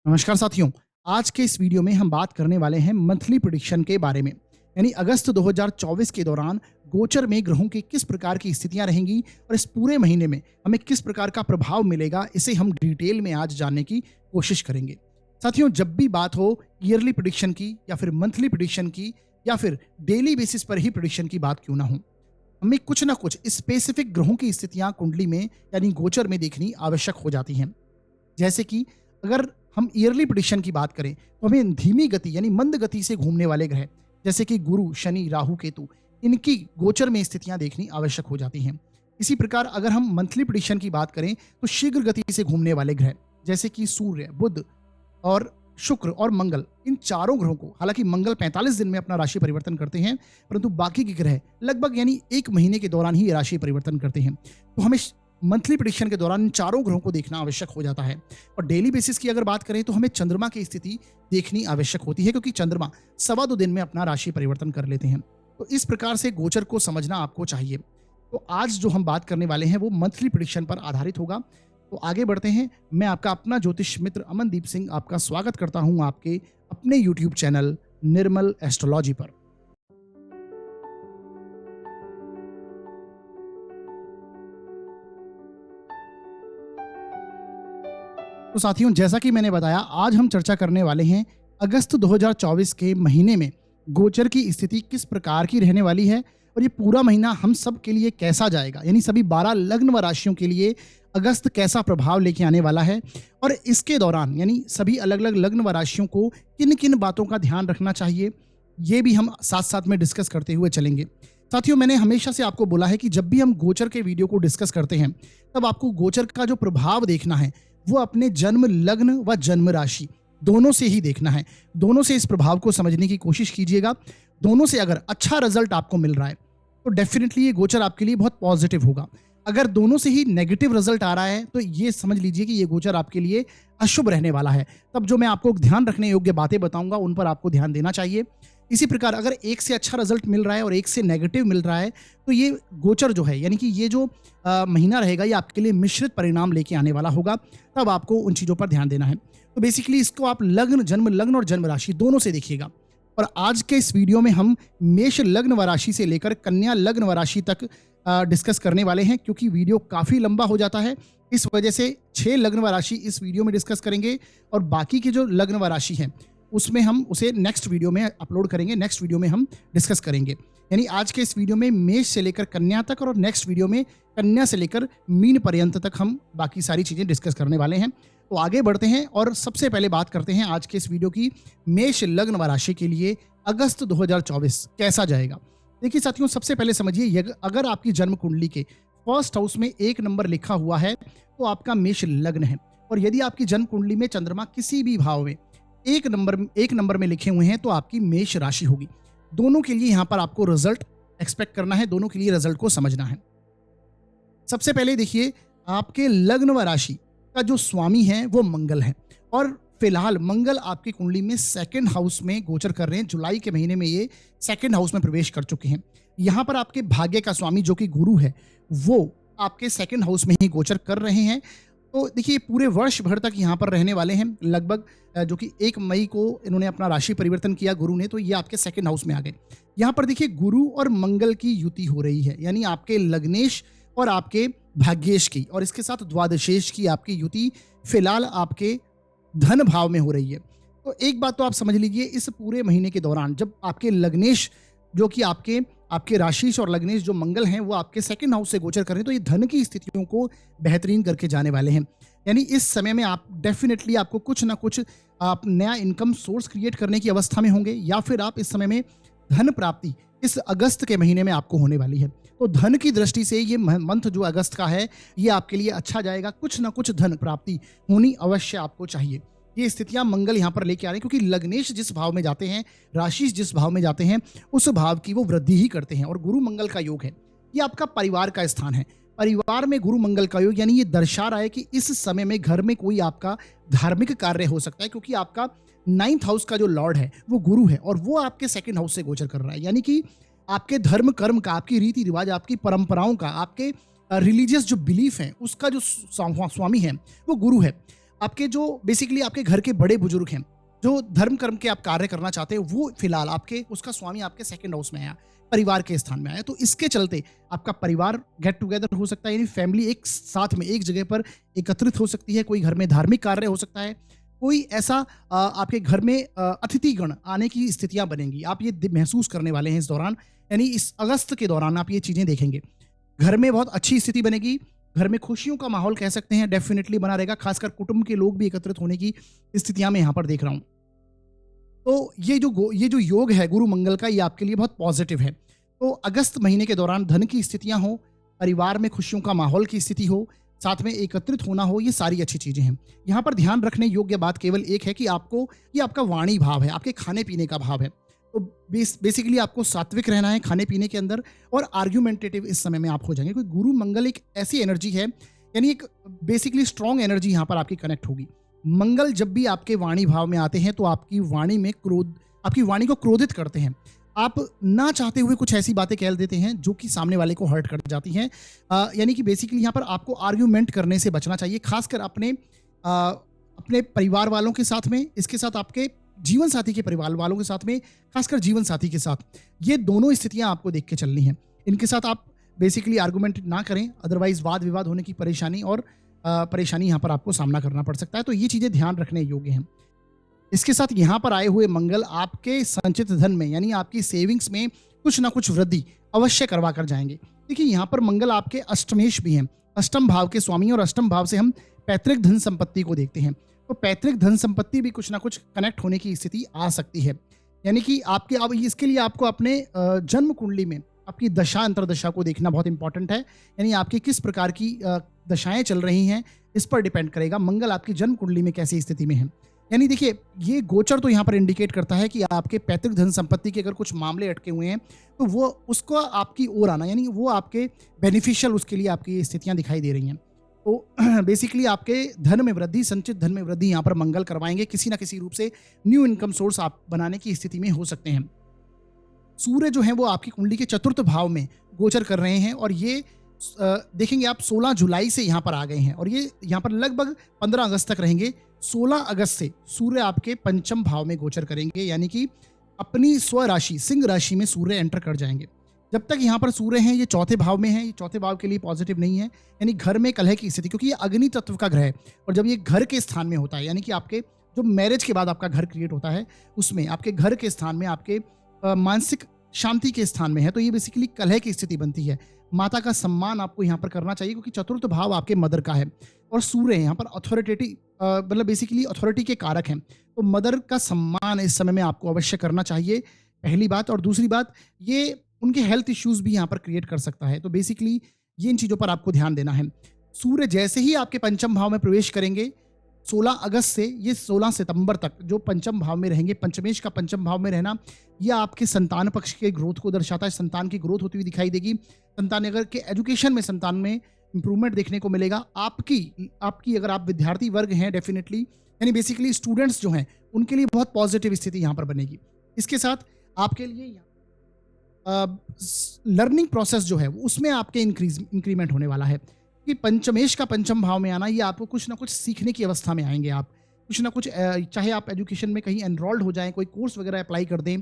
नमस्कार साथियों। आज के इस वीडियो में हम बात करने वाले हैं मंथली प्रेडिक्शन के बारे में। यानी अगस्त 2024 के दौरान गोचर में ग्रहों की किस प्रकार की स्थितियां रहेंगी और इस पूरे महीने में हमें किस प्रकार का प्रभाव मिलेगा, इसे हम डिटेल में आज जानने की कोशिश करेंगे। साथियों, जब भी बात हो ईयरली प्रेडिक्शन की या फिर मंथली प्रेडिक्शन की या फिर डेली बेसिस पर ही प्रेडिक्शन की बात क्यों ना हो, हमें कुछ ना कुछ स्पेसिफिक ग्रहों की स्थितियां कुंडली में यानी गोचर में देखनी आवश्यक हो जाती हैं। जैसे कि अगर हम ईयरली प्रेडिक्शन की बात करें तो हमें धीमी गति यानी मंद गति से घूमने वाले ग्रह जैसे कि गुरु, शनि, राहु, केतु, इनकी गोचर में स्थितियां देखनी आवश्यक हो जाती हैं। इसी प्रकार अगर हम मंथली प्रेडिक्शन की बात करें तो शीघ्र गति से घूमने वाले ग्रह जैसे कि सूर्य, बुध और शुक्र और मंगल, इन चारों ग्रहों को, हालांकि मंगल 45 दिन में अपना राशि परिवर्तन करते हैं, परंतु बाकी के ग्रह लगभग यानी एक महीने के दौरान ही राशि परिवर्तन करते हैं। तो हमें मंथली प्रेडिक्शन के दौरान इन चारों ग्रहों को देखना आवश्यक हो जाता है। और डेली बेसिस की अगर बात करें तो हमें चंद्रमा की स्थिति देखनी आवश्यक होती है, क्योंकि चंद्रमा 2.25 दिन में अपना राशि परिवर्तन कर लेते हैं। तो इस प्रकार से गोचर को समझना आपको चाहिए। तो आज जो हम बात करने वाले हैं वो मंथली प्रेडिक्शन पर आधारित होगा। तो आगे बढ़ते हैं। मैं आपका अपना ज्योतिष मित्र अमनदीप सिंह आपका स्वागत करता हूं आपके अपने यूट्यूब चैनल निर्मल एस्ट्रोलॉजी पर। तो साथियों, जैसा कि मैंने बताया, आज हम चर्चा करने वाले हैं अगस्त 2024 के महीने में गोचर की स्थिति किस प्रकार की रहने वाली है और ये पूरा महीना हम सब के लिए कैसा जाएगा, यानी सभी 12 लग्न व राशियों के लिए अगस्त कैसा प्रभाव लेके आने वाला है और इसके दौरान यानी सभी अलग अलग लग्न व राशियों को किन किन बातों का ध्यान रखना चाहिए, ये भी हम साथ साथ में डिस्कस करते हुए चलेंगे। साथियों, मैंने हमेशा से आपको बोला है कि जब भी हम गोचर के वीडियो को डिस्कस करते हैं तब आपको गोचर का जो प्रभाव देखना है वो अपने जन्म लग्न व जन्म राशि दोनों से ही देखना है। दोनों से इस प्रभाव को समझने की कोशिश कीजिएगा। दोनों से अगर अच्छा रिजल्ट आपको मिल रहा है तो डेफिनेटली ये गोचर आपके लिए बहुत पॉजिटिव होगा। अगर दोनों से ही नेगेटिव रिजल्ट आ रहा है तो ये समझ लीजिए कि ये गोचर आपके लिए अशुभ रहने वाला है। तब जो मैं आपको ध्यान रखने योग्य बातें बताऊंगा उन पर आपको ध्यान देना चाहिए। इसी प्रकार अगर एक से अच्छा रिजल्ट मिल रहा है और एक से नेगेटिव मिल रहा है तो ये गोचर जो है यानी कि ये जो महीना रहेगा ये आपके लिए मिश्रित परिणाम लेके आने वाला होगा। तब आपको उन चीज़ों पर ध्यान देना है। तो बेसिकली इसको आप लग्न, जन्म लग्न और जन्म राशि दोनों से देखिएगा। और आज के इस वीडियो में हम मेष लग्न व राशि से लेकर कन्या लग्न व राशि तक डिस्कस करने वाले हैं, क्योंकि वीडियो काफ़ी लंबा हो जाता है। इस वजह से 6 लग्न व राशि इस वीडियो में डिस्कस करेंगे और बाकी की जो लग्न व राशि है उसमें हम उसे नेक्स्ट वीडियो में अपलोड करेंगे, नेक्स्ट वीडियो में हम डिस्कस करेंगे। यानी आज के इस वीडियो में मेष से लेकर कन्या तक और नेक्स्ट वीडियो में कन्या से लेकर मीन पर्यंत तक हम बाकी सारी चीज़ें डिस्कस करने वाले हैं। तो आगे बढ़ते हैं और सबसे पहले बात करते हैं आज के इस वीडियो की मेष लग्न व राशि के लिए अगस्त 2024 कैसा जाएगा। देखिए साथियों, सबसे पहले समझिए, अगर आपकी जन्म कुंडली के फर्स्ट हाउस में 1 नंबर लिखा हुआ है तो आपका मेष लग्न है। और यदि आपकी जन्म कुंडली में चंद्रमा किसी भी भाव में एक नंबर में लिखे हुए हैं तो आपकी मेष राशि होगी। दोनों के लिए यहां पर आपको रिजल्ट एक्सपेक्ट करना है, दोनों के लिए रिजल्ट को समझना है। सबसे पहले देखिए, आपके लग्न व राशि का जो स्वामी है वो मंगल है और फिलहाल मंगल आपकी कुंडली में 2nd हाउस में गोचर कर रहे हैं। जुलाई के महीने में ये 2nd हाउस में प्रवेश कर चुके हैं। यहां पर आपके भाग्य का स्वामी जो कि गुरु है वो आपके 2nd हाउस में ही गोचर कर रहे हैं। तो देखिए, पूरे वर्ष भर तक यहाँ पर रहने वाले हैं। लगभग जो कि 1 मई को इन्होंने अपना राशि परिवर्तन किया गुरु ने, तो ये आपके 2nd हाउस में आ गए। यहाँ पर देखिए, गुरु और मंगल की युति हो रही है, यानी आपके लग्नेश और आपके भाग्येश की, और इसके साथ द्वादशेश की आपकी युति फिलहाल आपके धन भाव में हो रही है। तो एक बात तो आप समझ लीजिए, इस पूरे महीने के दौरान जब आपके लग्नेश जो कि आपके राशिश और लग्नेश जो मंगल हैं वो आपके 2nd हाउस से गोचर कर रहे हैं, तो ये धन की स्थितियों को बेहतरीन करके जाने वाले हैं। यानी इस समय में आप डेफिनेटली आपको कुछ ना कुछ आप नया इनकम सोर्स क्रिएट करने की अवस्था में होंगे, या फिर आप इस समय में धन प्राप्ति इस अगस्त के महीने में आपको होने वाली है। तो धन की दृष्टि से ये मंथ जो अगस्त का है ये आपके लिए अच्छा जाएगा। कुछ ना कुछ धन प्राप्ति होनी अवश्य आपको चाहिए। ये स्थितियां मंगल यहाँ पर लेके आ रहे हैं, क्योंकि लग्नेश जिस भाव में जाते हैं, राशि जिस भाव में जाते हैं, उस भाव की वो वृद्धि ही करते हैं। और गुरु मंगल का योग है, ये आपका परिवार का स्थान है। परिवार में गुरु मंगल का योग यानी ये दर्शा रहा है कि इस समय में घर में कोई आपका धार्मिक कार्य हो सकता है, क्योंकि आपका 9th हाउस का जो लॉर्ड है वो गुरु है और वो आपके 2nd हाउस से गोचर कर रहा है। यानी कि आपके धर्म कर्म का, आपकी रीति रिवाज, आपकी परंपराओं का, आपके रिलीजियस जो बिलीफ है उसका जो स्वामी है वो गुरु है। आपके जो बेसिकली आपके घर के बड़े बुजुर्ग हैं, जो धर्म कर्म के आप कार्य करना चाहते हैं, वो फिलहाल आपके उसका स्वामी आपके सेकंड हाउस में आया, परिवार के स्थान में आया। तो इसके चलते आपका परिवार गेट टुगेदर हो सकता है, यानी फैमिली एक साथ में एक जगह पर एकत्रित हो सकती है। कोई घर में धार्मिक कार्य हो सकता है, कोई ऐसा आपके घर में अतिथिगण आने की स्थितियां बनेंगी। आप ये महसूस करने वाले हैं इस दौरान, यानी इस अगस्त के दौरान आप ये चीजें देखेंगे। घर में बहुत अच्छी स्थिति बनेगी, घर में खुशियों का माहौल कह सकते हैं डेफिनेटली बना रहेगा, खासकर कुटुंब के लोग भी एकत्रित होने की स्थितियां मैं यहाँ पर देख रहा हूँ। तो ये जो योग है गुरु मंगल का, ये आपके लिए बहुत पॉजिटिव है। तो अगस्त महीने के दौरान धन की स्थितियां हो, परिवार में खुशियों का माहौल की स्थिति हो, साथ में एकत्रित होना हो, ये सारी अच्छी चीजें हैं। यहाँ पर ध्यान रखने योग्य बात केवल एक है कि आपको ये आपका वाणी भाव है, आपके खाने पीने का भाव है। तो बेसिकली आपको सात्विक रहना है खाने पीने के अंदर, और आर्ग्यूमेंटेटिव इस समय में आप हो जाएंगे, क्योंकि गुरु मंगल एक ऐसी एनर्जी है, यानी एक बेसिकली स्ट्रॉन्ग एनर्जी यहाँ पर आपकी कनेक्ट होगी। मंगल जब भी आपके वाणी भाव में आते हैं तो आपकी वाणी में क्रोध, आपकी वाणी को क्रोधित करते हैं। आप ना चाहते हुए कुछ ऐसी बातें कह देते हैं जो कि सामने वाले को हर्ट कर जाती हैं। यानी कि बेसिकली यहाँ पर आपको आर्ग्यूमेंट करने से बचना चाहिए, खासकर अपने परिवार वालों के साथ में, इसके साथ आपके जीवन साथी के परिवार वालों के साथ में, खासकर जीवन साथी के साथ। ये दोनों स्थितियां आपको देख के चलनी हैं। इनके साथ आप बेसिकली आर्गुमेंट ना करें, अदरवाइज वाद विवाद होने की परेशानी और परेशानी यहाँ पर आपको सामना करना पड़ सकता है। तो ये चीजें ध्यान रखने योग्य हैं। इसके साथ यहाँ पर आए हुए मंगल आपके संचित धन में, यानी आपकी सेविंग्स में कुछ ना कुछ वृद्धि अवश्य करवा कर जाएंगे। देखिए यहाँ पर मंगल आपके अष्टमेश भी हैं, अष्टम भाव के स्वामी, और अष्टम भाव से हम पैतृक धन संपत्ति को देखते हैं। तो पैतृक धन संपत्ति भी कुछ ना कुछ कनेक्ट होने की स्थिति आ सकती है। यानी कि आपके अब इसके लिए आपको अपने जन्म कुंडली में आपकी दशा अंतरदशा को देखना बहुत इंपॉर्टेंट है। यानी आपकी किस प्रकार की दशाएं चल रही हैं, इस पर डिपेंड करेगा मंगल आपकी जन्म कुंडली में कैसी स्थिति में है। यानी देखिए ये गोचर तो यहाँ पर इंडिकेट करता है कि आपके पैतृक धन संपत्ति के अगर कुछ मामले अटके हुए हैं तो वो उसको आपकी ओर आना, यानी वो आपके बेनिफिशियल, उसके लिए आपकी स्थितियां दिखाई दे रही हैं। तो बेसिकली आपके धन में वृद्धि, संचित धन में वृद्धि यहाँ पर मंगल करवाएंगे। किसी ना किसी रूप से न्यू इनकम सोर्स आप बनाने की स्थिति में हो सकते हैं। सूर्य जो है वो आपकी कुंडली के चतुर्थ भाव में गोचर कर रहे हैं, और ये देखेंगे आप 16 जुलाई से यहाँ पर आ गए हैं, और ये यहाँ पर लगभग 15 अगस्त तक रहेंगे। 16 अगस्त से सूर्य आपके पंचम भाव में गोचर करेंगे, यानी कि अपनी स्वराशि सिंह राशि में सूर्य एंटर कर जाएंगे। जब तक यहाँ पर सूर्य हैं ये चौथे भाव में है, ये चौथे भाव के लिए पॉजिटिव नहीं है, यानी घर में कलह की स्थिति, क्योंकि ये अग्नि तत्व का ग्रह है, और जब ये घर के स्थान में होता है, यानी कि आपके जो मैरिज के बाद आपका घर क्रिएट होता है, उसमें आपके घर के स्थान में, आपके मानसिक शांति के स्थान में है, तो ये बेसिकली कलह की स्थिति बनती है। माता का सम्मान आपको यहाँ पर करना चाहिए, क्योंकि चतुर्थ भाव आपके मदर का है, और सूर्य यहाँ पर अथॉरिटेटिव मतलब बेसिकली अथॉरिटी के कारक हैं। तो मदर का सम्मान इस समय में आपको अवश्य करना चाहिए, पहली बात। और दूसरी बात, ये उनके हेल्थ इश्यूज भी यहाँ पर क्रिएट कर सकता है। तो बेसिकली ये इन चीज़ों पर आपको ध्यान देना है। सूर्य जैसे ही आपके पंचम भाव में प्रवेश करेंगे 16 अगस्त से ये 16 सितंबर तक जो पंचम भाव में रहेंगे, पंचमेश का पंचम भाव में रहना, यह आपके संतान पक्ष के ग्रोथ को दर्शाता है। संतान की ग्रोथ होती हुई दिखाई देगी। संतान अगर के एजुकेशन में, संतान में इंप्रूवमेंट देखने को मिलेगा। आपकी अगर आप विद्यार्थी वर्ग हैं, डेफिनेटली यानी बेसिकली स्टूडेंट्स जो हैं, उनके लिए बहुत पॉजिटिव स्थिति यहाँ पर बनेगी। इसके साथ आपके लिए लर्निंग प्रोसेस जो है उसमें आपके इंक्रीमेंट होने वाला है, कि पंचमेश का पंचम भाव में आना, ये आपको कुछ ना कुछ सीखने की अवस्था में आएंगे। आप कुछ ना कुछ, चाहे आप एजुकेशन में कहीं एनरोल्ड हो जाएं, कोई कोर्स वगैरह अप्लाई कर दें,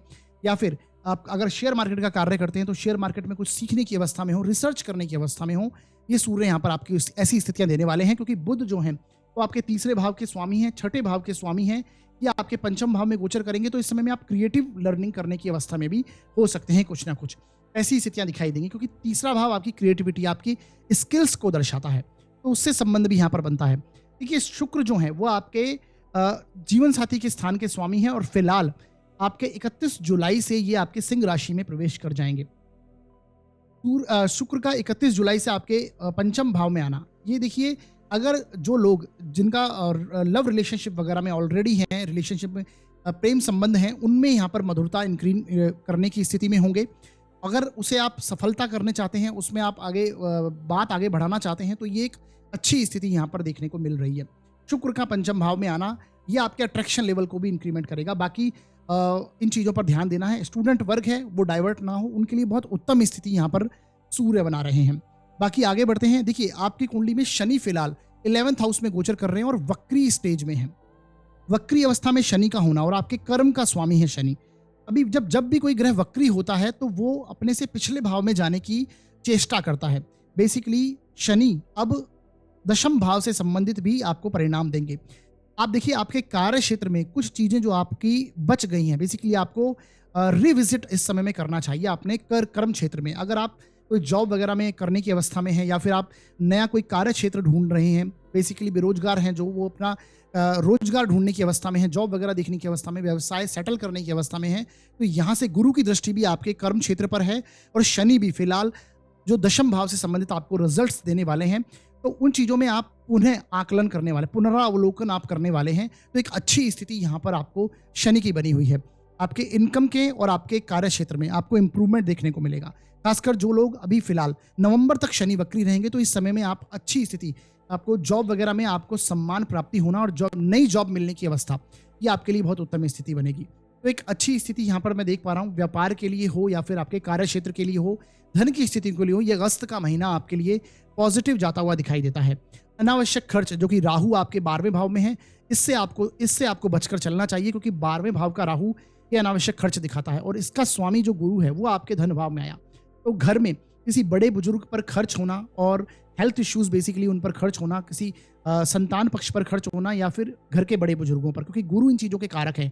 या फिर आप अगर शेयर मार्केट का कार्य करते हैं तो शेयर मार्केट में कुछ सीखने की अवस्था में हो, रिसर्च करने की अवस्था में हो, ये सूर्य यहाँ पर आपकी ऐसी स्थितियां देने वाले हैं। क्योंकि बुध जो हैं वो आपके तीसरे भाव के स्वामी हैं, छठे भाव के स्वामी हैं, या आपके पंचम भाव में गोचर करेंगे। तो इस समय में आप क्रिएटिव लर्निंग करने की अवस्था में भी हो सकते हैं, कुछ ना कुछ ऐसी स्थितियां दिखाई देंगी, क्योंकि तीसरा भाव आपकी क्रिएटिविटी, आपकी स्किल्स को दर्शाता है, तो उससे संबंध भी यहाँ पर बनता है। देखिए शुक्र जो है वो आपके जीवन साथी के स्थान के स्वामी हैं, और फिलहाल आपके 31 जुलाई से ये आपके सिंह राशि में प्रवेश कर जाएंगे। शुक्र का 31 जुलाई से आपके पंचम भाव में आना, ये देखिए अगर जो लोग जिनका लव रिलेशनशिप वगैरह में ऑलरेडी हैं, रिलेशनशिप में प्रेम संबंध हैं, उनमें यहाँ पर मधुरता इंक्रीज करने की स्थिति में होंगे। अगर उसे आप सफलता करने चाहते हैं, उसमें आप बात आगे बढ़ाना चाहते हैं, तो ये एक अच्छी स्थिति यहाँ पर देखने को मिल रही है। शुक्र का पंचम भाव में आना ये आपके अट्रैक्शन लेवल को भी इंक्रीमेंट करेगा। बाकी इन चीज़ों पर ध्यान देना है। स्टूडेंट वर्ग है वो डाइवर्ट ना हो, उनके लिए बहुत उत्तम स्थिति यहाँ पर सूर्य बना रहे हैं। बाकी आगे बढ़ते हैं। देखिए आपकी कुंडली में शनि फिलहाल 11th हाउस में गोचर कर रहे हैं और वक्री स्टेज में हैं। वक्री अवस्था में शनि का होना और आपके कर्म का स्वामी है शनि। अभी जब जब भी कोई ग्रह वक्री होता है तो वो अपने से पिछले भाव में जाने की चेष्टा करता है। बेसिकली शनि अब दशम भाव से संबंधित भी आपको परिणाम देंगे। आप देखिए आपके कार्य क्षेत्र में कुछ चीजें जो आपकी बच गई हैं, बेसिकली आपको रिविजिट इस समय में करना चाहिए अपने कर्म क्षेत्र में। अगर आप कोई जॉब वगैरह में करने की अवस्था में हैं या फिर आप नया कोई कार्य क्षेत्र ढूंढ रहे हैं, बेसिकली बेरोजगार हैं जो वो अपना रोजगार ढूंढने की अवस्था में है, जॉब वगैरह देखने की अवस्था में, व्यवसाय सेटल करने की अवस्था में है, तो यहाँ से गुरु की दृष्टि भी आपके कर्म क्षेत्र पर है और शनि भी फिलहाल जो दशम भाव से संबंधित आपको रिजल्ट्स देने वाले हैं, तो उन चीज़ों में आप पुनः आकलन करने वाले, पुनरावलोकन आप करने वाले हैं। तो एक अच्छी स्थिति यहाँ पर आपको शनि की बनी हुई है। आपके इनकम के और आपके कार्य क्षेत्र में आपको इंप्रूवमेंट देखने को मिलेगा। खासकर जो लोग अभी फिलहाल नवंबर तक शनि वक्री रहेंगे, तो इस समय में आप अच्छी स्थिति, आपको जॉब वगैरह में आपको सम्मान प्राप्ति होना और जॉब, नई जॉब मिलने की अवस्था, ये आपके लिए बहुत उत्तम स्थिति बनेगी। तो एक अच्छी स्थिति यहाँ पर मैं देख पा रहा हूँ, व्यापार के लिए हो या फिर आपके कार्य क्षेत्र के लिए हो, धन की स्थिति के लिए हो, ये अगस्त का महीना आपके लिए पॉजिटिव जाता हुआ दिखाई देता है। अनावश्यक खर्च जो कि राहु आपके 12वें भाव में है, इससे आपको बचकर चलना चाहिए, क्योंकि 12वें भाव का राहु ये अनावश्यक खर्च दिखाता है और इसका स्वामी जो गुरु है वो आपके धन भाव में आया। तो घर में किसी बड़े बुजुर्ग पर खर्च होना और हेल्थ इश्यूज, बेसिकली उन पर खर्च होना, किसी संतान पक्ष पर खर्च होना या फिर घर के बड़े बुजुर्गों पर, क्योंकि गुरु इन चीज़ों के कारक है,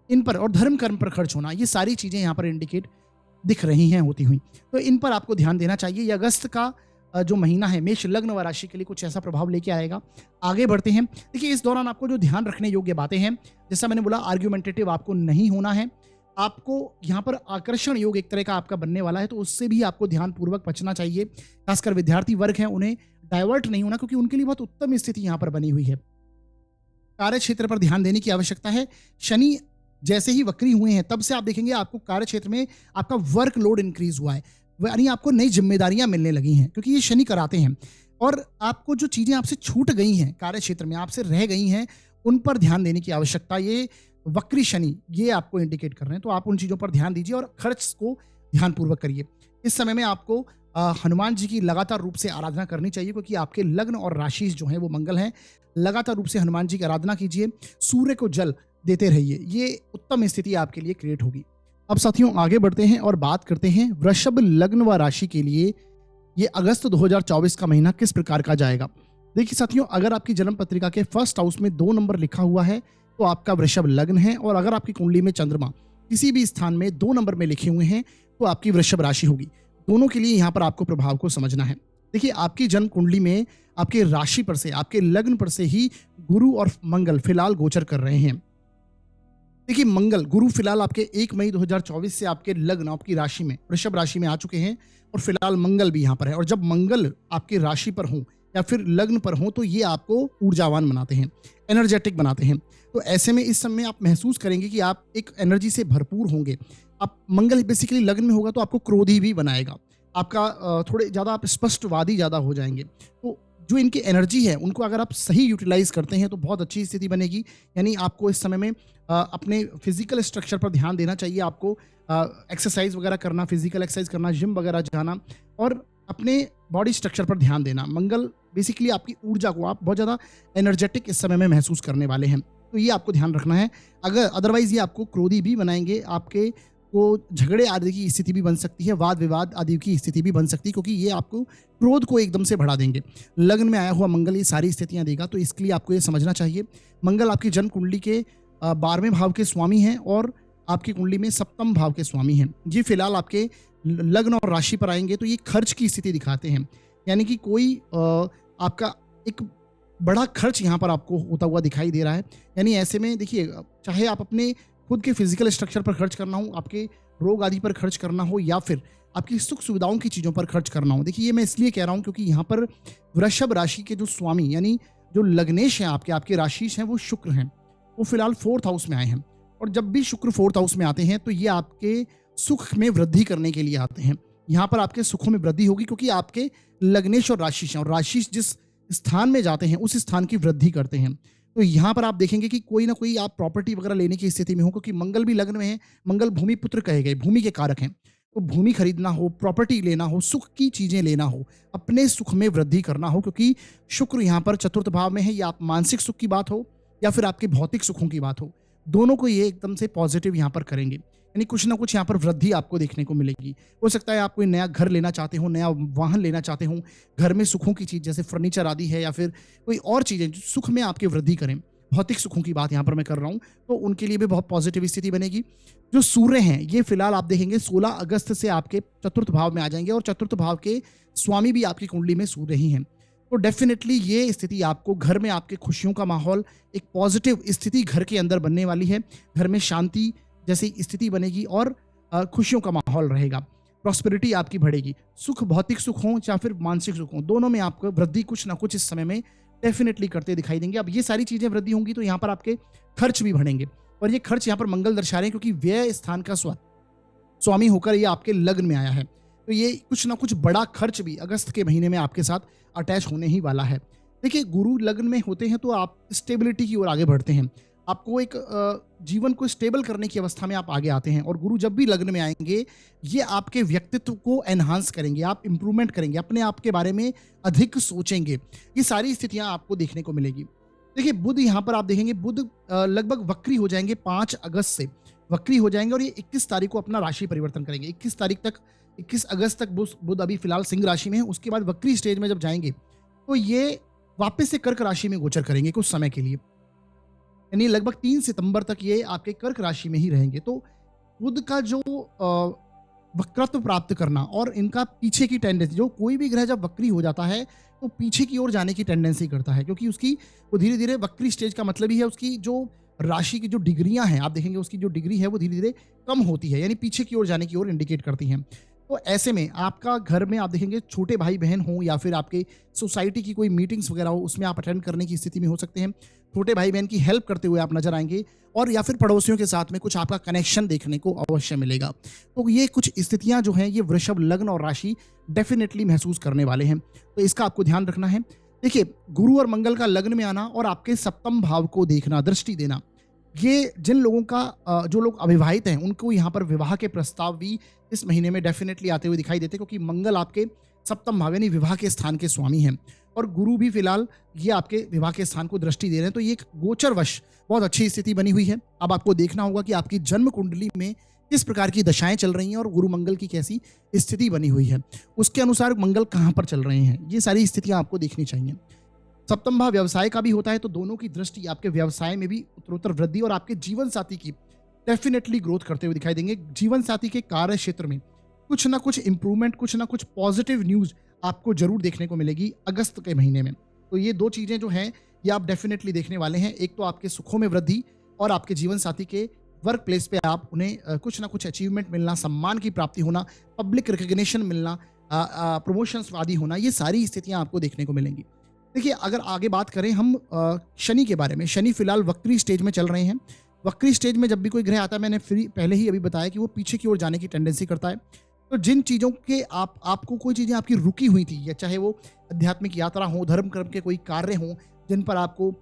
इन पर, और धर्म कर्म पर खर्च होना, ये सारी चीज़ें यहाँ पर इंडिकेट दिख रही हैं होती हुई। तो इन पर आपको ध्यान देना चाहिए। ये अगस्त का जो महीना है मेष लग्न व राशि के लिए कुछ ऐसा प्रभाव लेके आएगा। आगे बढ़ते हैं। देखिए इस दौरान आपको जो ध्यान रखने योग्य बातें हैं, जैसा मैंने बोला, आर्ग्यूमेंटेटिव आपको नहीं होना है। आपको यहाँ पर आकर्षण योग एक तरह का आपका बनने वाला है, तो उससे भी आपको ध्यानपूर्वक बचना चाहिए। खासकर विद्यार्थी वर्ग हैं, उन्हें डाइवर्ट नहीं होना, क्योंकि उनके लिए बहुत उत्तम स्थिति यहाँ पर बनी हुई है। कार्य क्षेत्र पर ध्यान देने की आवश्यकता है। शनि जैसे ही वक्री हुए हैं तब से आप देखेंगे आपको कार्य क्षेत्र में आपका वर्कलोड इंक्रीज हुआ है, यानी आपको नई जिम्मेदारियां मिलने लगी हैं, क्योंकि ये शनि कराते हैं। और आपको जो चीजें आपसे छूट गई हैं कार्य क्षेत्र में, आपसे रह गई हैं, उन पर ध्यान देने की आवश्यकता, ये वक्री शनि ये आपको इंडिकेट कर रहे हैं। तो आप उन चीजों पर ध्यान दीजिए और खर्च को ध्यानपूर्वक करिए। इस समय में आपको हनुमान जी की लगातार रूप से आराधना करनी चाहिए, क्योंकि आपके लग्न और राशि जो है वो मंगल हैं। लगातार रूप से हनुमान जी की आराधना कीजिए, सूर्य को जल देते रहिए, ये उत्तम स्थिति आपके लिए क्रिएट होगी। अब साथियों आगे बढ़ते हैं और बात करते हैं वृषभ लग्न व राशि के लिए ये अगस्त 2024 का महीना किस प्रकार का जाएगा। देखिए साथियों, अगर आपकी जन्म पत्रिका के फर्स्ट हाउस में 2 नंबर लिखा हुआ है तो आपका वृषभ लग्न है, और अगर आपकी कुंडली में चंद्रमा किसी भी स्थान में 2 नंबर में लिखे हुए हैं तो आपकी वृषभ राशि होगी। दोनों के लिए यहाँ पर आपको प्रभाव को समझना है। देखिए आपकी जन्म कुंडली में आपके राशि पर से, आपके लग्न पर से ही गुरु और मंगल फिलहाल गोचर कर रहे हैं। देखिए मंगल, गुरु फिलहाल आपके 1 मई 2024 से आपके लग्न, आपकी राशि में, वृषभ राशि में आ चुके हैं, और फिलहाल मंगल भी यहाँ पर है। और जब मंगल आपकी राशि पर हो या फिर लग्न पर हो तो ये आपको ऊर्जावान बनाते हैं, एनर्जेटिक बनाते हैं। तो ऐसे में इस समय आप महसूस करेंगे कि आप एक एनर्जी से भरपूर होंगे। आप, मंगल बेसिकली लग्न में होगा तो आपको क्रोधी भी बनाएगा, आपका थोड़े ज़्यादा आप स्पष्टवादी ज़्यादा हो जाएंगे। तो जो इनकी एनर्जी है उनको अगर आप सही यूटिलाइज करते हैं तो बहुत अच्छी स्थिति बनेगी। यानी आपको इस समय में अपने फिजिकल स्ट्रक्चर पर ध्यान देना चाहिए। आपको एक्सरसाइज वगैरह करना, फिजिकल एक्सरसाइज करना, जिम वगैरह जाना, और अपने बॉडी स्ट्रक्चर पर ध्यान देना। मंगल बेसिकली आपकी ऊर्जा को, आप बहुत ज़्यादा एनर्जेटिक इस समय में महसूस करने वाले हैं, तो ये आपको ध्यान रखना है। अगर अदरवाइज ये आपको क्रोधी भी बनाएंगे, आपके को झगड़े आदि की स्थिति भी बन सकती है, वाद विवाद आदि की स्थिति भी बन सकती है, क्योंकि ये आपको क्रोध को एकदम से बढ़ा देंगे। लग्न में आया हुआ मंगल ये सारी स्थितियां देगा, तो इसके लिए आपको ये समझना चाहिए। मंगल आपकी जन्म कुंडली के 12वें भाव के स्वामी हैं और आपकी कुंडली में 7म भाव के स्वामी हैं। ये फिलहाल आपके लग्न और राशि पर आएंगे तो ये खर्च की स्थिति दिखाते हैं, यानी कि कोई आपका एक बड़ा खर्च यहाँ पर आपको होता हुआ दिखाई दे रहा है। यानी ऐसे में देखिए, चाहे आप अपने खुद के फिजिकल स्ट्रक्चर पर खर्च करना हो, आपके रोग आदि पर खर्च करना हो, या फिर आपकी सुख सुविधाओं की चीज़ों पर खर्च करना हो। देखिए ये मैं इसलिए कह रहा हूँ क्योंकि यहाँ पर वृषभ राशि के जो स्वामी, यानी जो लग्नेश हैं आपके राशिश हैं, वो शुक्र हैं। वो फिलहाल 4th हाउस में आए हैं, और जब भी शुक्र 4th हाउस में आते हैं तो ये आपके सुख में वृद्धि करने के लिए आते हैं। यहाँ पर आपके सुखों में वृद्धि होगी, क्योंकि आपके लग्नेश और राशिश हैं, और राशिश जिस स्थान में जाते हैं उस स्थान की वृद्धि करते हैं। तो यहाँ पर आप देखेंगे कि कोई ना कोई आप प्रॉपर्टी वगैरह लेने की स्थिति में हो, क्योंकि मंगल भी लग्न में है। मंगल भूमि पुत्र कहे गए, भूमि के कारक हैं। तो भूमि खरीदना हो, प्रॉपर्टी लेना हो, सुख की चीज़ें लेना हो, अपने सुख में वृद्धि करना हो, क्योंकि शुक्र यहाँ पर चतुर्थ भाव में है। या आप मानसिक सुख की बात हो या फिर आपके भौतिक सुखों की बात हो, दोनों को ये एकदम से पॉजिटिव यहाँ पर करेंगे। यानी कुछ ना कुछ यहाँ पर वृद्धि आपको देखने को मिलेगी। हो सकता है आप कोई नया घर लेना चाहते हो, नया वाहन लेना चाहते हो, घर में सुखों की चीज़ जैसे फर्नीचर आदि है या फिर कोई और चीज़ें जो सुख में आपकी वृद्धि करें। भौतिक सुखों की बात यहाँ पर मैं कर रहा हूँ, तो उनके लिए भी बहुत पॉजिटिव स्थिति बनेगी। जो सूर्य हैं, ये फिलहाल आप देखेंगे 16 अगस्त से आपके चतुर्थ भाव में आ जाएँगे और चतुर्थ भाव के स्वामी भी आपकी कुंडली में सूर्य ही हैं। तो डेफ़िनेटली ये स्थिति आपको घर में आपके खुशियों का माहौल, एक पॉजिटिव स्थिति घर के अंदर बनने वाली है। घर में शांति जैसी स्थिति बनेगी और खुशियों का माहौल रहेगा। प्रॉस्पेरिटी आपकी बढ़ेगी। सुख, भौतिक सुख हों या फिर मानसिक सुख हों, दोनों में आपको वृद्धि कुछ ना कुछ इस समय में डेफ़िनेटली करते दिखाई देंगे। अब ये सारी चीज़ें वृद्धि होंगी तो यहाँ पर आपके खर्च भी बढ़ेंगे और ये खर्च यहाँ पर मंगल दर्शा रहे हैं, क्योंकि व्यय स्थान का स्वामी होकर ये आपके लग्न में आया है। तो ये कुछ ना कुछ बड़ा खर्च भी अगस्त के महीने में आपके साथ अटैच होने ही वाला है। देखिए, गुरु लग्न में होते हैं तो आप स्टेबिलिटी की ओर आगे बढ़ते हैं। आपको एक जीवन को स्टेबल करने की अवस्था में आप आगे आते हैं और गुरु जब भी लग्न में आएँगे, ये आपके व्यक्तित्व को एनहांस करेंगे, आप इम्प्रूवमेंट करेंगे, अपने आप के बारे में अधिक सोचेंगे। ये सारी स्थितियाँ आपको देखने को मिलेगी। देखिए, बुध यहाँ पर आप देखेंगे, बुध लगभग वक्री हो जाएँगे 5 अगस्त से वक्री हो जाएँगे और ये 21 तारीख को अपना राशि परिवर्तन करेंगे। 21 अगस्त तक बुध अभी फिलहाल सिंह राशि में है, उसके बाद वक्री स्टेज में जब जाएँगे, तो ये वापस से कर्क राशि में गोचर करेंगे कुछ समय के लिए। यानी लगभग 3 सितंबर तक ये आपके कर्क राशि में ही रहेंगे। तो बुध का जो वक्रत्व प्राप्त करना और इनका पीछे की टेंडेंसी, जो कोई भी ग्रह जब वक्री हो जाता है तो पीछे की ओर जाने की टेंडेंसी करता है, क्योंकि उसकी वो धीरे-धीरे वक्री स्टेज का मतलब ही है उसकी जो राशि की जो डिग्रियाँ हैं, आप देखेंगे उसकी जो डिग्री है वो धीरे-धीरे कम होती है, यानी पीछे की ओर जाने की ओर इंडिकेट करती हैं। तो ऐसे में आपका घर में आप देखेंगे छोटे भाई-बहन हों या फिर आपके सोसाइटी की कोई मीटिंग्स वगैरह हो, उसमें आप अटेंड करने की स्थिति में हो सकते हैं। छोटे भाई-बहन की हेल्प करते हुए आप नज़र आएँगे और या फिर पड़ोसियों के साथ में कुछ आपका कनेक्शन देखने को अवश्य मिलेगा। तो ये कुछ स्थितियाँ जो हैं, ये वृषभ लग्न और राशि डेफ़िनेटली महसूस करने वाले हैं। तो इसका आपको ध्यान रखना है। देखिए, गुरु और मंगल का लग्न में आना और आपके सप्तम भाव को देखना, दृष्टि देना, ये जिन लोगों का जो लोग अविवाहित हैं, उनको यहाँ पर विवाह के प्रस्ताव भी इस महीने में डेफ़िनेटली आते हुए दिखाई देते हैं, क्योंकि मंगल आपके सप्तम भाव यानी विवाह के स्थान के स्वामी हैं और गुरु भी फिलहाल ये आपके विवाह के स्थान को दृष्टि दे रहे हैं। तो ये एक गोचरवश बहुत अच्छी स्थिति बनी हुई है। अब आपको देखना होगा कि आपकी जन्म कुंडली में किस प्रकार की दशाएं चल रही हैं और गुरु मंगल की कैसी स्थिति बनी हुई है, उसके अनुसार मंगल कहाँ पर चल रहे हैं, ये सारी स्थितियाँ आपको देखनी चाहिए। सप्तम भाव व्यवसाय का भी होता है, तो दोनों की दृष्टि आपके व्यवसाय में भी उत्तरोत्तर वृद्धि और आपके जीवन साथी की डेफिनेटली ग्रोथ करते हुए दिखाई देंगे। जीवन साथी के कार्य क्षेत्र में कुछ ना कुछ इंप्रूवमेंट, कुछ ना कुछ पॉजिटिव न्यूज़ आपको जरूर देखने को मिलेगी अगस्त के महीने में। तो ये दो चीज़ें जो हैं, ये आप डेफिनेटली देखने वाले हैं। एक तो आपके सुखों में वृद्धि और आपके जीवन साथी के वर्क प्लेस पे आप उन्हें कुछ ना कुछ अचीवमेंट मिलना, सम्मान की प्राप्ति होना, पब्लिक रिकग्निशन मिलना, प्रमोशंस आदि होना, ये सारी स्थितियाँ आपको देखने को मिलेंगी। देखिए, अगर आगे बात करें हम शनि के बारे में, शनि फिलहाल वक्री स्टेज में चल रहे हैं। वक्री स्टेज में जब भी कोई ग्रह आता है, मैंने पहले ही अभी बताया कि वो पीछे की ओर जाने की टेंडेंसी करता है। तो जिन चीज़ों के आपको कोई चीज़ें आपकी रुकी हुई थी, या चाहे वो आध्यात्मिक यात्रा हो, धर्म कर्म के कोई कार्य हों जिन पर आपको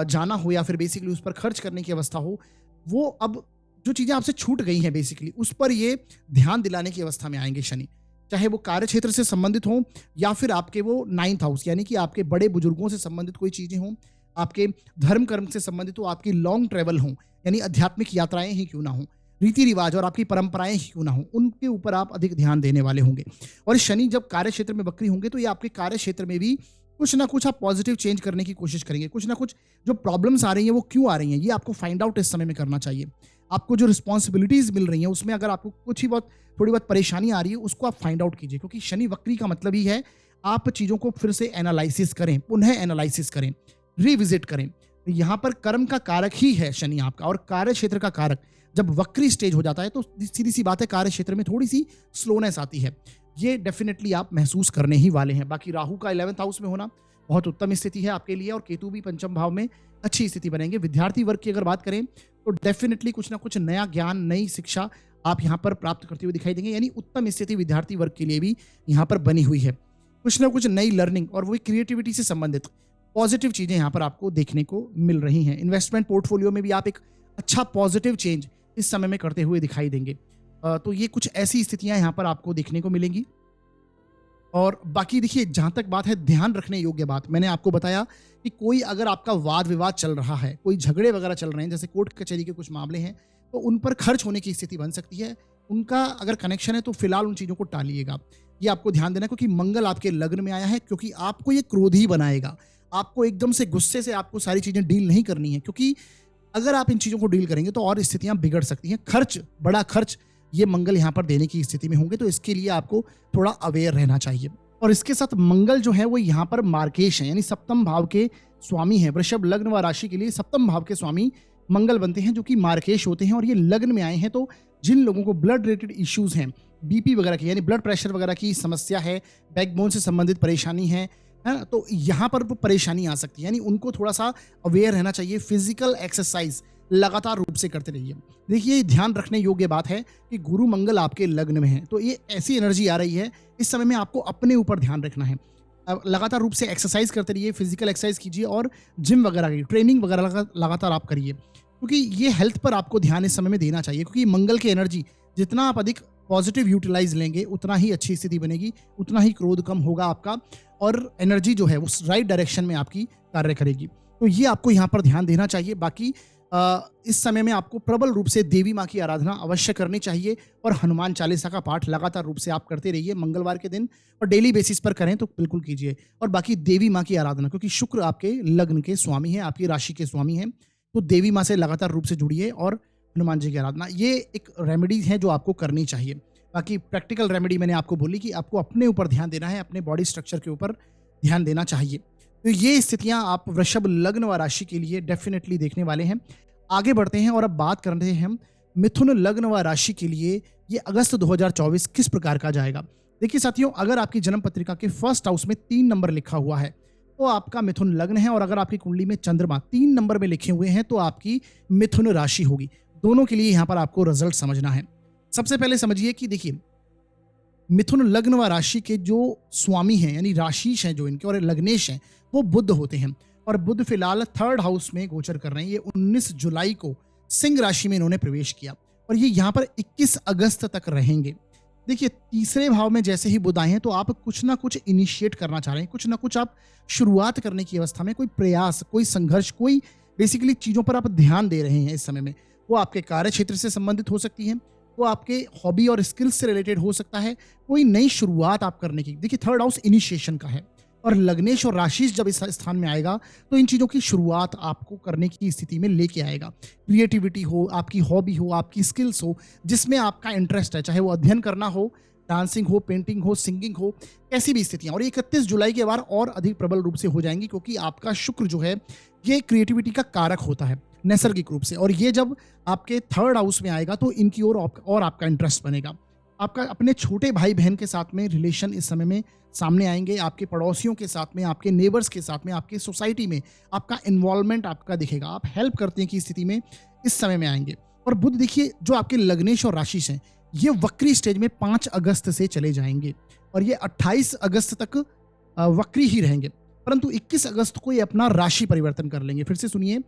जाना हो या फिर बेसिकली उस पर खर्च करने की अवस्था हो, वो अब जो चीज़ें आपसे छूट गई हैं बेसिकली उस पर ये ध्यान दिलाने की अवस्था में आएंगे शनि। चाहे वो कार्य क्षेत्र से संबंधित हों या फिर आपके वो 9th हाउस यानी कि आपके बड़े बुजुर्गों से संबंधित कोई चीज़ें हों, आपके धर्म कर्म से संबंधित हो, आपकी लॉन्ग ट्रैवल हों, यानी आध्यात्मिक यात्राएं ही क्यों ना हों, रीति रिवाज और आपकी परंपराएं ही क्यों ना हों, उनके ऊपर आप अधिक ध्यान देने वाले होंगे। और शनि जब कार्य क्षेत्र में वक्री होंगे तो ये आपके कार्य क्षेत्र में भी कुछ ना कुछ आप पॉजिटिव चेंज करने की कोशिश करेंगे। कुछ ना कुछ जो प्रॉब्लम्स आ रही हैं वो क्यों आ रही हैं, ये आपको फाइंड आउट इस समय में करना चाहिए। आपको जो रिस्पॉन्सिबिलिटीज मिल रही हैं उसमें अगर आपको कुछ ही बहुत थोड़ी बहुत परेशानी आ रही है, उसको आप फाइंड आउट कीजिए, क्योंकि शनि वक्री का मतलब ही है आप चीज़ों को फिर से एनालिसिस करें, पुनः एनालिसिस करें, रिविजिट करें। तो यहाँ पर कर्म का कारक ही है शनि आपका, और कार्य क्षेत्र का कारक जब वक्री स्टेज हो जाता है तो सीधी सी बात है, कार्य क्षेत्र में थोड़ी सी स्लोनेस आती है। ये डेफिनेटली आप महसूस करने ही वाले हैं। बाकी राहु का 11th हाउस में होना बहुत उत्तम स्थिति है आपके लिए, और केतु भी पंचम भाव में अच्छी स्थिति बनेंगे। विद्यार्थी वर्ग की अगर बात करें तो डेफिनेटली कुछ ना कुछ नया ज्ञान, नई शिक्षा आप यहाँ पर प्राप्त करते हुए दिखाई देंगे, यानी उत्तम स्थिति विद्यार्थी वर्ग के लिए भी यहाँ पर बनी हुई है। कुछ ना कुछ नई लर्निंग और वही क्रिएटिविटी से संबंधित पॉजिटिव चीज़ें यहाँ पर आपको देखने को मिल रही हैं। इन्वेस्टमेंट पोर्टफोलियो में भी आप एक अच्छा पॉजिटिव चेंज इस समय में करते हुए दिखाई देंगे। तो ये कुछ ऐसी स्थितियाँ यहाँ पर आपको देखने को मिलेंगी। और बाकी देखिए, जहाँ तक बात है ध्यान रखने योग्य बात, मैंने आपको बताया कि कोई अगर आपका वाद-विवाद चल रहा है, कोई झगड़े वगैरह चल रहे हैं, जैसे कोर्ट कचहरी के कुछ मामले हैं, तो उन पर खर्च होने की स्थिति बन सकती है। उनका अगर कनेक्शन है तो फिलहाल उन चीज़ों को टालिएगा। ये आपको ध्यान देना है, क्योंकि मंगल आपके लग्न में आया है, क्योंकि आपको ये क्रोधी बनाएगा। आपको एकदम से गुस्से से आपको सारी चीज़ें डील नहीं करनी है, क्योंकि अगर आप इन चीज़ों को डील करेंगे तो और स्थितियाँ बिगड़ सकती हैं। खर्च, बड़ा खर्च ये मंगल यहाँ पर देने की स्थिति में होंगे, तो इसके लिए आपको थोड़ा अवेयर रहना चाहिए। और इसके साथ मंगल जो है वो यहाँ पर मार्केश है, यानी सप्तम भाव के स्वामी हैं। वृषभ लग्न व राशि के लिए सप्तम भाव के स्वामी मंगल बनते हैं, जो कि मार्केश होते हैं, और ये लग्न में आए हैं। तो जिन लोगों को ब्लड रिलेटेड इश्यूज हैं, बीपी वगैरह की, यानी ब्लड प्रेशर वगैरह की समस्या है, बैकबोन से संबंधित परेशानी है ना, तो यहाँ पर वो परेशानी आ सकती है, यानी उनको थोड़ा सा अवेयर रहना चाहिए। फिजिकल एक्सरसाइज लगातार रूप से करते रहिए। देखिए, ध्यान रखने योग्य बात है कि गुरु मंगल आपके लग्न में है, तो ये ऐसी एनर्जी आ रही है, इस समय में आपको अपने ऊपर ध्यान रखना है। लगातार रूप से एक्सरसाइज करते रहिए, फिजिकल एक्सरसाइज कीजिए और जिम वगैरह की ट्रेनिंग वगैरह लगातार आप करिए, क्योंकि ये हेल्थ पर आपको ध्यान इस समय में देना चाहिए। क्योंकि मंगल की एनर्जी जितना आप अधिक पॉजिटिव यूटिलाइज लेंगे, उतना ही अच्छी स्थिति बनेगी, उतना ही क्रोध कम होगा आपका, और एनर्जी जो है वो राइट डायरेक्शन में आपकी कार्य करेगी। तो ये आपको यहाँ पर ध्यान देना चाहिए। बाकी इस समय में आपको प्रबल रूप से देवी माँ की आराधना अवश्य करनी चाहिए, और हनुमान चालीसा का पाठ लगातार रूप से आप करते रहिए मंगलवार के दिन, और डेली बेसिस पर करें तो बिल्कुल कीजिए। और बाकी देवी माँ की आराधना, क्योंकि शुक्र आपके लग्न के स्वामी हैं, आपकी राशि के स्वामी हैं, तो देवी माँ से लगातार रूप से जुड़िए और हनुमान जी की आराधना, ये एक रेमेडी है जो आपको करनी चाहिए। बाकी प्रैक्टिकल रेमेडी मैंने आपको बोली कि आपको अपने ऊपर ध्यान देना है, अपने बॉडी स्ट्रक्चर के ऊपर ध्यान देना चाहिए। तो ये स्थितियां आप वृषभ लग्न व राशि के लिए डेफिनेटली देखने वाले हैं। आगे बढ़ते हैं और अब बात कर रहे हैं हम मिथुन लग्न व राशि के लिए ये अगस्त 2024 किस प्रकार का जाएगा। देखिए साथियों, अगर आपकी जन्म पत्रिका के फर्स्ट हाउस में 3 नंबर लिखा हुआ है तो आपका मिथुन लग्न है, और अगर आपकी कुंडली में चंद्रमा 3 नंबर में लिखे हुए हैं तो आपकी मिथुन राशि होगी। दोनों के लिए यहाँ पर आपको रिजल्ट समझना है। सबसे पहले समझिए कि देखिए, मिथुन लग्न व राशि के जो स्वामी हैं, यानी राशिश हैं जो इनके, और लग्नेश हैं, वो बुध होते हैं, और बुध फिलहाल 3rd हाउस में गोचर कर रहे हैं। ये 19 जुलाई को सिंह राशि में इन्होंने प्रवेश किया, और ये यहाँ पर 21 अगस्त तक रहेंगे। देखिए, तीसरे भाव में जैसे ही बुध आए हैं तो आप कुछ ना कुछ इनिशिएट करना चाह रहे हैं, कुछ ना कुछ आप शुरुआत करने की अवस्था में, कोई प्रयास, कोई संघर्ष, कोई बेसिकली चीज़ों पर आप ध्यान दे रहे हैं इस समय में। वो आपके कार्य क्षेत्र से संबंधित हो सकती है, वो आपके हॉबी और स्किल्स से रिलेटेड हो सकता है, कोई नई शुरुआत आप करने की। देखिए, 3rd हाउस इनिशिएशन का है, और लग्नेश और राशि जब इस स्थान में आएगा तो इन चीज़ों की शुरुआत आपको करने की स्थिति में लेके आएगा। क्रिएटिविटी हो, आपकी हॉबी हो, आपकी स्किल्स हो, जिसमें आपका इंटरेस्ट है, चाहे वो अध्ययन करना हो, डांसिंग हो, पेंटिंग हो, सिंगिंग हो, कैसी भी स्थितियाँ, और 31 जुलाई के बाद और अधिक प्रबल रूप से हो जाएंगी, क्योंकि आपका शुक्र जो है ये क्रिएटिविटी का कारक होता है नैसर्गिक रूप से, और ये जब आपके 3rd हाउस में आएगा तो इनकी ओर और आपका इंटरेस्ट बनेगा। आपका अपने छोटे भाई बहन के साथ में रिलेशन इस समय में सामने आएंगे, आपके पड़ोसियों के साथ में, आपके नेबर्स के साथ में, आपके सोसाइटी में आपका इन्वॉल्वमेंट आपका दिखेगा, आप हेल्प करने की स्थिति में इस समय में आएंगे। और बुध देखिए, जो आपके लग्नेश और राशि हैं, ये वक्री स्टेज में 5 अगस्त से चले जाएंगे, और ये 28 अगस्त तक वक्री ही रहेंगे, परंतु 21 अगस्त को ये अपना राशि परिवर्तन कर लेंगे। फिर से सुनिए,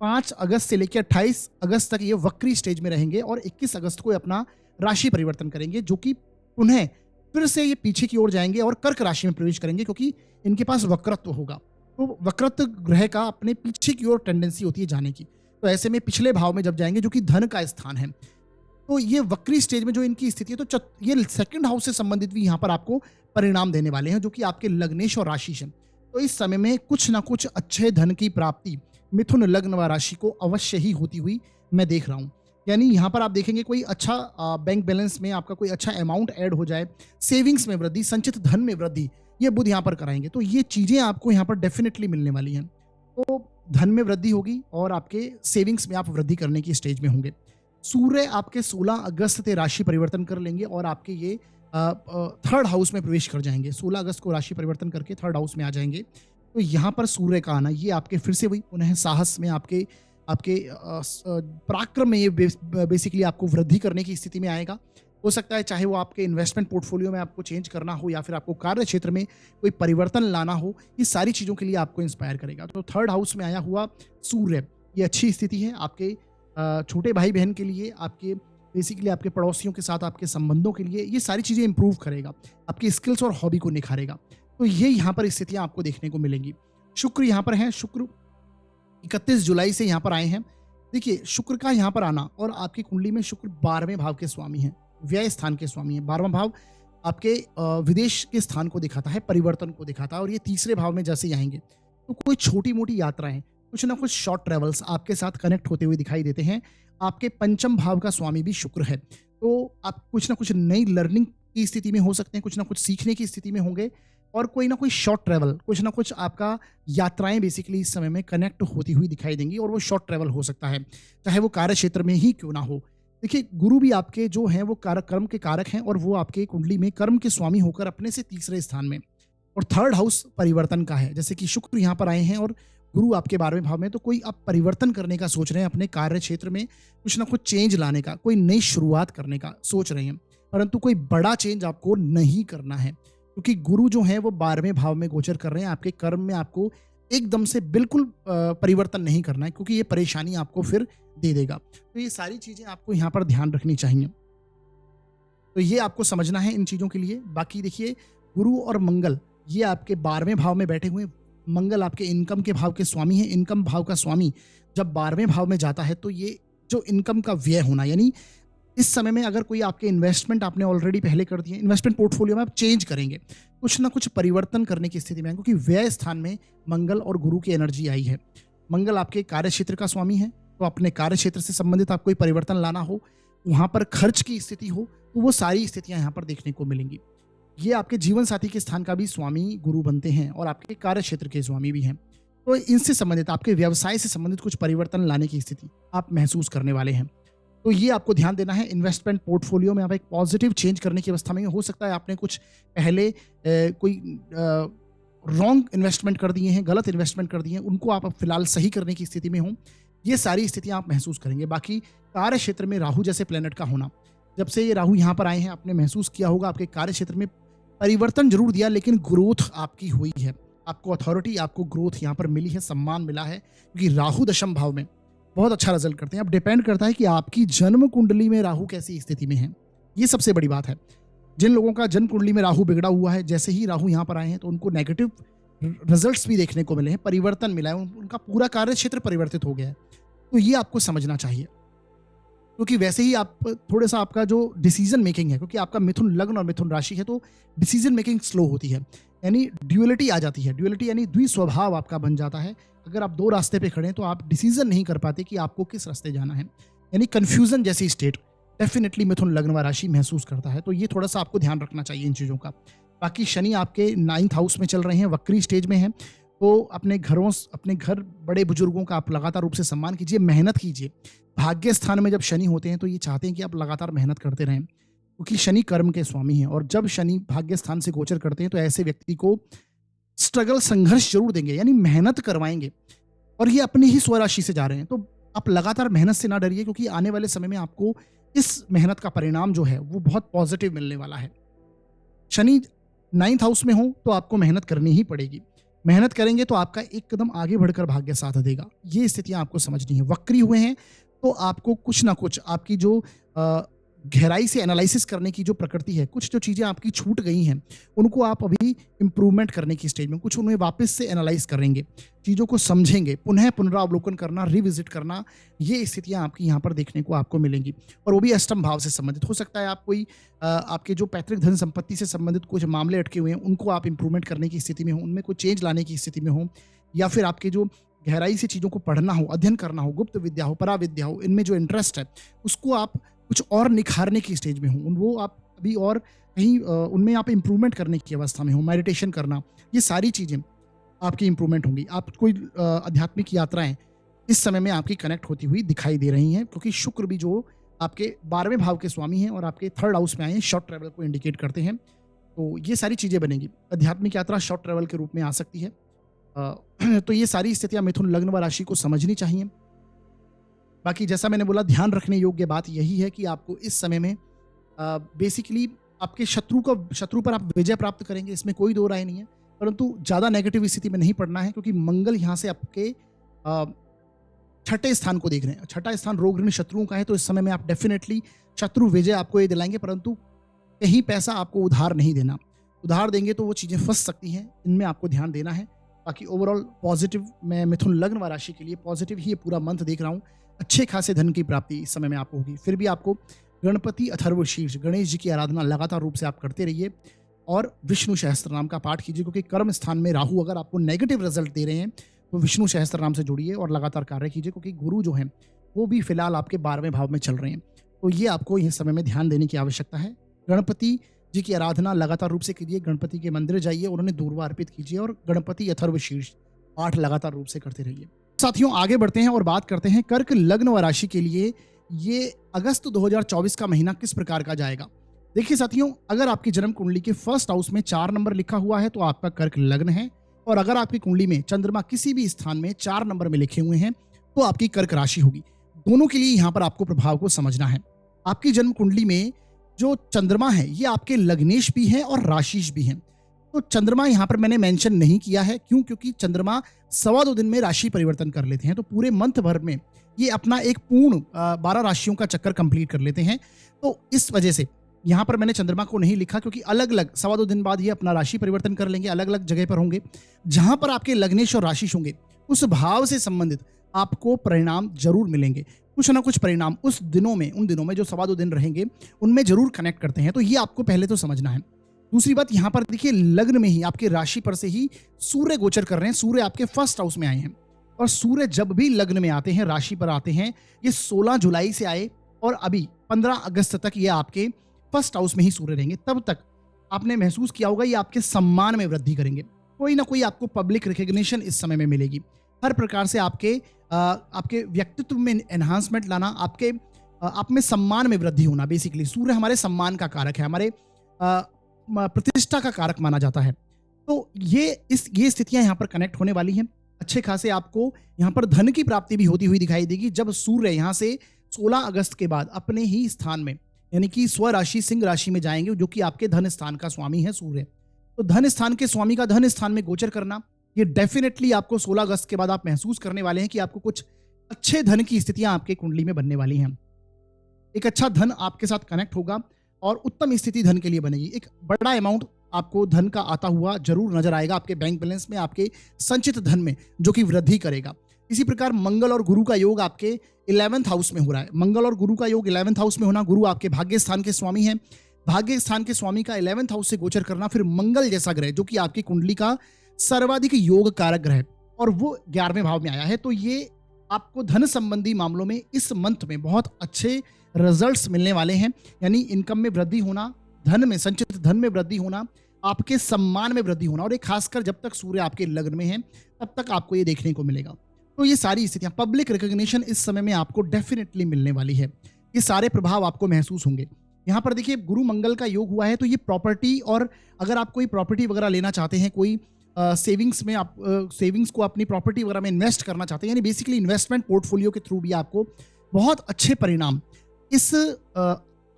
5 अगस्त से लेकर 28 अगस्त तक ये वक्री स्टेज में रहेंगे, और 21 अगस्त को ये अपना राशि परिवर्तन करेंगे, जो कि पुनः फिर से ये पीछे की ओर जाएंगे और कर्क राशि में प्रवेश करेंगे, क्योंकि इनके पास वक्रत्व होगा। तो वक्रत्व ग्रह का अपने पीछे की ओर टेंडेंसी होती है जाने की, तो ऐसे में पिछले भाव में जब जाएंगे, जो कि धन का स्थान है, तो ये वक्री स्टेज में जो इनकी स्थिति है, तो ये 2nd हाउस से संबंधित भी यहाँ पर आपको परिणाम देने वाले हैं, जो कि आपके लग्नेश और राशि हैं। तो इस समय में कुछ ना कुछ अच्छे धन की प्राप्ति मिथुन लग्न व राशि को अवश्य ही होती हुई मैं देख रहा हूँ। यानी यहाँ पर आप देखेंगे कोई अच्छा बैंक बैलेंस में आपका कोई अच्छा अमाउंट ऐड हो जाए, सेविंग्स में वृद्धि, संचित धन में वृद्धि, ये बुध यहाँ पर कराएंगे। तो ये चीज़ें आपको यहाँ पर डेफिनेटली मिलने वाली हैं। तो धन में वृद्धि होगी और आपके सेविंग्स में आप वृद्धि करने की स्टेज में होंगे। सूर्य आपके 16 अगस्त से राशि परिवर्तन कर लेंगे और आपके ये 3rd हाउस में प्रवेश कर जाएंगे। 16 अगस्त को राशि परिवर्तन करके 3rd हाउस में आ जाएंगे। तो यहाँ पर सूर्य का आना, ये आपके फिर से वही पुनः साहस में, आपके पराक्रम में, ये बेसिकली आपको वृद्धि करने की स्थिति में आएगा। हो सकता है चाहे वो आपके इन्वेस्टमेंट पोर्टफोलियो में आपको चेंज करना हो, या फिर आपको कार्य क्षेत्र में कोई परिवर्तन लाना हो, ये सारी चीज़ों के लिए आपको इंस्पायर करेगा। तो 3rd हाउस में आया हुआ सूर्य, ये अच्छी स्थिति है आपके छोटे भाई बहन के लिए, आपके बेसिकली आपके पड़ोसियों के साथ आपके संबंधों के लिए ये सारी चीज़ें इंप्रूव करेगा, आपकी स्किल्स और हॉबी को निखारेगा। तो ये यहाँ पर स्थितियाँ आपको देखने को मिलेंगी। शुक्र यहाँ पर हैं, शुक्र 31 जुलाई से यहाँ पर आए हैं। देखिए, शुक्र का यहाँ पर आना और आपकी कुंडली में शुक्र 12वें भाव के स्वामी हैं, व्यय स्थान के स्वामी हैं। 12वां भाव आपके विदेश के स्थान को दिखाता है, परिवर्तन को दिखाता है, और ये तीसरे भाव में जैसे ही आएँगे, तो कोई छोटी-मोटी यात्राएँ, कुछ ना कुछ शॉर्ट ट्रैवल्स आपके साथ कनेक्ट होते हुए दिखाई देते हैं। आपके पंचम भाव का स्वामी भी शुक्र है, तो आप कुछ ना कुछ नई लर्निंग की स्थिति में हो सकते हैं, कुछ ना कुछ सीखने की स्थिति में होंगे, और कोई ना कोई शॉर्ट ट्रैवल, कुछ ना कुछ आपका यात्राएँ बेसिकली इस समय में कनेक्ट होती हुई दिखाई देंगी, और वो शॉर्ट ट्रैवल हो सकता है, चाहे वो कार्य क्षेत्र में ही क्यों ना हो। देखिए, गुरु भी आपके जो हैं वो कर्म के कारक हैं, और वो आपके कुंडली में कर्म के स्वामी होकर अपने से तीसरे स्थान में, और थर्ड हाउस परिवर्तन का है। जैसे कि शुक्र यहाँ पर आए हैं और गुरु आपके 12वें भाव में, तो कोई आप परिवर्तन करने का सोच रहे हैं अपने कार्य क्षेत्र में, कुछ ना कुछ चेंज लाने का, कोई नई शुरुआत करने का सोच रहे हैं, परंतु कोई बड़ा चेंज आपको नहीं करना है, क्योंकि गुरु जो हैं वो 12वें भाव में गोचर कर रहे हैं। आपके कर्म में आपको एकदम से बिल्कुल परिवर्तन नहीं करना है, क्योंकि ये परेशानी आपको फिर दे देगा। तो ये सारी चीज़ें आपको यहाँ पर ध्यान रखनी चाहिए। तो ये आपको समझना है इन चीज़ों के लिए। बाकी देखिए, गुरु और मंगल ये आपके 12वें भाव में बैठे हुए हैं। मंगल आपके इनकम के भाव के स्वामी हैं। इनकम भाव का स्वामी जब 12वें भाव में जाता है, तो ये जो इनकम का व्यय होना, यानी इस समय में अगर कोई आपके इन्वेस्टमेंट आपने ऑलरेडी पहले कर दिए, इन्वेस्टमेंट पोर्टफोलियो में आप चेंज करेंगे, कुछ ना कुछ परिवर्तन करने की स्थिति में है, क्योंकि व्यय स्थान में मंगल और गुरु की एनर्जी आई है। मंगल आपके कार्य क्षेत्र का स्वामी है, तो अपने कार्य क्षेत्र से संबंधित आप कोई परिवर्तन लाना हो, वहाँ पर खर्च की स्थिति हो, तो वो सारी स्थितियाँ यहाँ पर देखने को मिलेंगी। ये आपके जीवन साथी के स्थान का भी स्वामी गुरु बनते हैं, और आपके कार्य क्षेत्र के स्वामी भी हैं। तो इनसे संबंधित, आपके व्यवसाय से संबंधित कुछ परिवर्तन लाने की स्थिति आप महसूस करने वाले हैं। तो ये आपको ध्यान देना है। इन्वेस्टमेंट पोर्टफोलियो में आप एक पॉजिटिव चेंज करने की अवस्था में हो सकता है आपने कुछ पहले कोई रॉन्ग इन्वेस्टमेंट कर दिए हैं, गलत इन्वेस्टमेंट कर दिए हैं, उनको आप अब फिलहाल सही करने की स्थिति में हों। ये सारी स्थितियाँ आप महसूस करेंगे। बाकी कार्य क्षेत्र में राहु जैसे प्लेनेट का होना, जब से ये राहु यहाँ पर आए हैं, आपने महसूस किया होगा आपके कार्य क्षेत्र में परिवर्तन जरूर दिया, लेकिन ग्रोथ आपकी हुई है। आपको अथॉरिटी, आपको ग्रोथ यहाँ पर मिली है, सम्मान मिला है, क्योंकि राहु दशम भाव में बहुत अच्छा रिजल्ट करते हैं। अब डिपेंड करता है कि आपकी जन्म कुंडली में राहु कैसी स्थिति में है, ये सबसे बड़ी बात है। जिन लोगों का जन्म कुंडली में राहु बिगड़ा हुआ है, जैसे ही राहु यहाँ पर आए हैं, तो उनको नेगेटिव रिजल्ट्स भी देखने को मिले हैं, परिवर्तन मिला है, उनका पूरा कार्य क्षेत्र परिवर्तित हो गया है। तो ये आपको समझना चाहिए, क्योंकि वैसे ही आप थोड़ा सा आपका जो डिसीजन मेकिंग है, क्योंकि आपका मिथुन लग्न और मिथुन राशि है, तो डिसीजन मेकिंग स्लो होती है, यानी ड्यूअलिटी आ जाती है। ड्यूअलिटी यानी द्विस्वभाव आपका बन जाता है। अगर आप दो रास्ते पे खड़े हैं, तो आप डिसीजन नहीं कर पाते कि आपको किस रास्ते जाना है, यानी कन्फ्यूजन जैसी स्टेट डेफिनेटली मिथुन लग्न व राशि महसूस करता है। तो ये थोड़ा सा आपको ध्यान रखना चाहिए इन चीज़ों का। बाकी शनि आपके 9th हाउस में चल रहे हैं, वक्री स्टेज में हैं, तो अपने घर बड़े बुजुर्गों का आप लगातार रूप से सम्मान कीजिए, मेहनत कीजिए। भाग्य स्थान में जब शनि होते हैं, तो ये चाहते हैं कि आप लगातार मेहनत करते रहें, क्योंकि शनि कर्म के स्वामी हैं, और जब शनि भाग्य स्थान से गोचर करते हैं, तो ऐसे व्यक्ति को स्ट्रगल, संघर्ष जरूर देंगे, यानी मेहनत करवाएंगे, और ये अपनी ही स्वराशि से जा रहे हैं। तो आप लगातार मेहनत से ना डरिए, क्योंकि आने वाले समय में आपको इस मेहनत का परिणाम जो है वो बहुत पॉजिटिव मिलने वाला है। शनि 9th हाउस में हो, तो आपको मेहनत करनी ही पड़ेगी। मेहनत करेंगे तो आपका एक कदम आगे बढ़कर भाग्य साथ देगा। ये स्थितियां आपको समझनी है। वक्री हुए हैं, तो आपको कुछ ना कुछ आपकी जो गहराई से एनालिसिस करने की जो प्रकृति है, कुछ जो चीज़ें आपकी छूट गई हैं, उनको आप अभी इम्प्रूवमेंट करने की स्टेज में, कुछ उन्हें वापस से एनालाइज करेंगे, चीज़ों को समझेंगे, पुनः पुनरावलोकन करना, रिविजिट करना, ये स्थितियां आपकी यहाँ पर देखने को आपको मिलेंगी, और वो भी अष्टम भाव से संबंधित हो सकता है। आप कोई आपके जो पैतृक धन संपत्ति से संबंधित कुछ मामले अटके हुए हैं, उनको आप इम्प्रूवमेंट करने की स्थिति में हो, उनमें कोई चेंज लाने की स्थिति में हो, या फिर आपके जो गहराई से चीज़ों को पढ़ना हो, अध्ययन करना हो, गुप्त विद्या हो, पराविद्या हो, इनमें जो इंटरेस्ट है, उसको आप कुछ और निखारने की स्टेज में हो, वो आप अभी और कहीं उनमें आप इम्प्रूवमेंट करने की अवस्था में हो, मेडिटेशन करना, ये सारी चीज़ें आपकी इम्प्रूवमेंट होंगी। आप कोई आध्यात्मिक यात्राएं इस समय में आपकी कनेक्ट होती हुई दिखाई दे रही हैं, क्योंकि शुक्र भी जो आपके 12वें भाव के स्वामी हैं और आपके 3rd हाउस में आए हैं, शॉर्ट ट्रैवल को इंडिकेट करते हैं। तो ये सारी चीज़ें बनेंगी। आध्यात्मिक यात्रा शॉर्ट ट्रैवल के रूप में आ सकती है। तो ये सारी स्थितियां मिथुन लग्न व राशि को समझनी चाहिए। बाकी जैसा मैंने बोला, ध्यान रखने योग्य बात यही है कि आपको इस समय में बेसिकली आपके शत्रु पर आप विजय प्राप्त करेंगे, इसमें कोई दो राय नहीं है, परंतु ज़्यादा नेगेटिव स्थिति में नहीं पड़ना है, क्योंकि मंगल यहाँ से आपके छठे स्थान को देख रहे हैं। छठा स्थान रोग ऋण शत्रुओं का है, तो इस समय में आप डेफिनेटली शत्रु विजय आपको ये दिलाएंगे, परंतु कहीं पैसा आपको उधार नहीं देना। उधार देंगे तो वो चीज़ें फंस सकती हैं, इनमें आपको ध्यान देना है। बाकी ओवरऑल पॉजिटिव मैं मिथुन लग्न व राशि के लिए पॉजिटिव ही ये पूरा मंथ देख रहा हूँ। अच्छे खासे धन की प्राप्ति इस समय में आपको होगी। फिर भी आपको गणपति अथर्वशीर्ष गणेश जी की आराधना लगातार रूप से आप करते रहिए और विष्णु सहस्त्र नाम का पाठ कीजिए, क्योंकि कर्म स्थान में राहु अगर आपको नेगेटिव रिजल्ट दे रहे हैं तो विष्णु सहस्त्र नाम से जुड़िए और लगातार कार्य कीजिए, क्योंकि गुरु जो हैं वो भी फिलहाल आपके 12वें भाव में चल रहे हैं। तो ये आपको इस समय में ध्यान देने की आवश्यकता है। गणपति जी की आराधना लगातार रूप से कीजिए, गणपति के मंदिर जाइए और उन्हें दूर्वा अर्पित कीजिए और गणपति अथर्वशीर्ष पाठ लगातार रूप से करते रहिए। साथियों, आगे बढ़ते हैं और बात करते हैं कर्क लग्न व राशि के लिए ये अगस्त 2024 का महीना किस प्रकार का जाएगा। देखिए साथियों, अगर आपकी जन्म कुंडली के फर्स्ट हाउस में 4 नंबर लिखा हुआ है तो आपका कर्क लग्न है, और अगर आपकी कुंडली में चंद्रमा किसी भी स्थान में 4 नंबर में लिखे हुए हैं तो आपकी कर्क राशि होगी। दोनों के लिए यहाँ पर आपको प्रभाव को समझना है। आपकी जन्म कुंडली में जो चंद्रमा है ये आपके लग्नेश भी है और राशिश भी है। तो चंद्रमा यहाँ पर मैंने मेंशन नहीं किया है, क्यों? क्योंकि चंद्रमा 2.25 दिन में राशि परिवर्तन कर लेते हैं, तो पूरे मंथ भर में ये अपना एक पूर्ण 12 राशियों का चक्कर कंप्लीट कर लेते हैं। तो इस वजह से यहाँ पर मैंने चंद्रमा को नहीं लिखा, क्योंकि अलग अलग 2.25 दिन बाद ये अपना राशि परिवर्तन कर लेंगे, अलग अलग जगह पर होंगे। जहां पर आपके लग्नेश और राशिश होंगे उस भाव से संबंधित आपको परिणाम जरूर मिलेंगे। कुछ ना कुछ परिणाम उस दिनों में, उन दिनों में जो 2.25 दिन रहेंगे उनमें जरूर कनेक्ट करते हैं। तो ये आपको पहले तो समझना है। दूसरी बात, यहाँ पर देखिए लग्न में ही आपके राशि पर से ही सूर्य गोचर कर रहे हैं। सूर्य आपके फर्स्ट हाउस में आए हैं, और सूर्य जब भी लग्न में आते हैं, राशि पर आते हैं, ये 16 जुलाई से आए और अभी 15 अगस्त तक ये आपके फर्स्ट हाउस में ही सूर्य रहेंगे। तब तक आपने महसूस किया होगा ये आपके सम्मान में वृद्धि करेंगे। कोई ना कोई आपको पब्लिक रिकग्निशन इस समय में मिलेगी। हर प्रकार से आपके व्यक्तित्व में एनहांसमेंट लाना, आप में सम्मान में वृद्धि होना। बेसिकली सूर्य हमारे सम्मान का कारक है, हमारे प्रतिष्ठा का कारक माना जाता है। तो ये स्थितियां यहाँ पर कनेक्ट होने वाली हैं। अच्छे खासे आपको यहाँ पर धन की प्राप्ति भी होती हुई दिखाई देगी जब सूर्य यहाँ से 16 अगस्त के बाद अपने ही स्थान में, यानी कि स्वराशि सिंह राशि में जाएंगे, जो कि आपके धन स्थान का स्वामी है सूर्य। तो धन स्थान के स्वामी का धन स्थान में गोचर करना, ये डेफिनेटली आपको 16 अगस्त के बाद आप महसूस करने वाले हैं कि आपको कुछ अच्छे धन की स्थितियां आपके कुंडली में बनने वाली हैं। एक अच्छा धन आपके साथ कनेक्ट होगा और उत्तम स्थिति धन के लिए बनेगी। एक बड़ा अमाउंट आपको धन का आता हुआ जरूर नजर आएगा आपके बैंक बैलेंस में, आपके संचित धन में, जो कि वृद्धि करेगा। इसी प्रकार मंगल और गुरु का योग आपके 11th हाउस में हो रहा है। मंगल और गुरु का योग 11th हाउस में होना, गुरु आपके भाग्य स्थान के स्वामी हैं। भाग्य स्थान के स्वामी का 11th हाउस से गोचर करना, फिर मंगल जैसा ग्रह जो कि आपकी कुंडली का सर्वाधिक योग कारक ग्रह, और वो 11वें भाव में आया है। तो ये आपको धन संबंधी मामलों में इस मंथ में बहुत अच्छे रिजल्ट्स मिलने वाले हैं। यानी इनकम में वृद्धि होना, धन में, संचित धन में वृद्धि होना, आपके सम्मान में वृद्धि होना, और ये खासकर जब तक सूर्य आपके लग्न में है तब तक आपको ये देखने को मिलेगा। तो ये सारी स्थितियां, पब्लिक रिकॉग्निशन इस समय में आपको डेफिनेटली मिलने वाली है। ये सारे प्रभाव आपको महसूस होंगे। यहाँ पर देखिए गुरु मंगल का योग हुआ है, तो ये प्रॉपर्टी, और अगर आप कोई प्रॉपर्टी वगैरह लेना चाहते हैं, कोई सेविंग्स में आप सेविंग्स को अपनी प्रॉपर्टी वगैरह में इन्वेस्ट करना चाहते हैं, यानी बेसिकली इन्वेस्टमेंट पोर्टफोलियो के थ्रू भी आपको बहुत अच्छे परिणाम इस